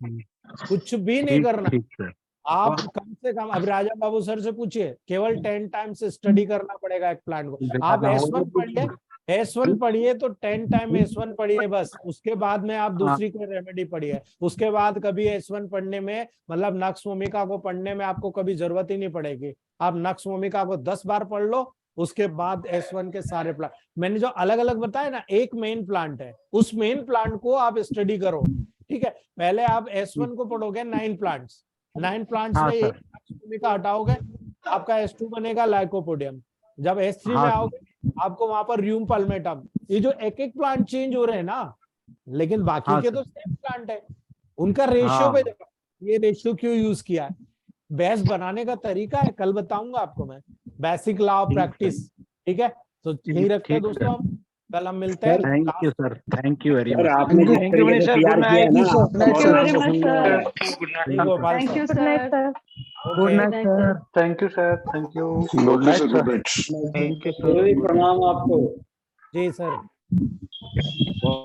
कुछ भी नहीं करना। आप कम से कम, अब राजा बाबू सर से पूछिए, केवल 10 टाइम्स स्टडी करना पड़ेगा एक प्लांट को। आप S1 पढ़िए तो 10 टाइम S1 पढ़िए बस, उसके बाद में आप दूसरी कोई रेमेडी पढ़िए। उसके बाद कभी S1 पढ़ने में, मतलब नक्श भूमिका को पढ़ने में आपको कभी जरूरत ही नहीं पड़ेगी। आप नक्श भूमिका को 10 बार पढ़ लो, उसके बाद S1 के सारे प्लांट मैंने जो अलग अलग बताया ना, एक मेन प्लांट है, उस मेन प्लांट को आप स्टडी करो। ठीक है, पहले आप S1 को पढ़ोगे 9 प्लांट्स में एक भूमिका हटाओगे, आपका S2 बनेगा लाइकोपोडियम। जब S3 में आओगे, आपको वहां पर र्यूम पल्मेटम। ये जो एक एक प्लांट चेंज हो रहे हैं ना, लेकिन बाकी के तो सेम प्लांट है, उनका रेशियो पे देखो, ये रेशियो क्यों यूज किया है, बेस बनाने का तरीका है, कल बताऊंगा आपको मैं, बेसिक लॉ ऑफ प्रैक्टिस। ठीक है, तो यही रखते हैं दोस्तों हम। कल हम मिलते हैं। Thank you sir, thank you very sir much. आपने जिस Thank you, तरीके से Manish sir. तैयार Good किया है night. ना, Thank you very बहुत much, sir. जी, Gopal Thank sir. you, sir. Good Okay. night, sir. Thank you, sir. Thank you. Good Okay, night, sir, sir. good night. Thank you, sir. प्रणाम आपको। जी sir.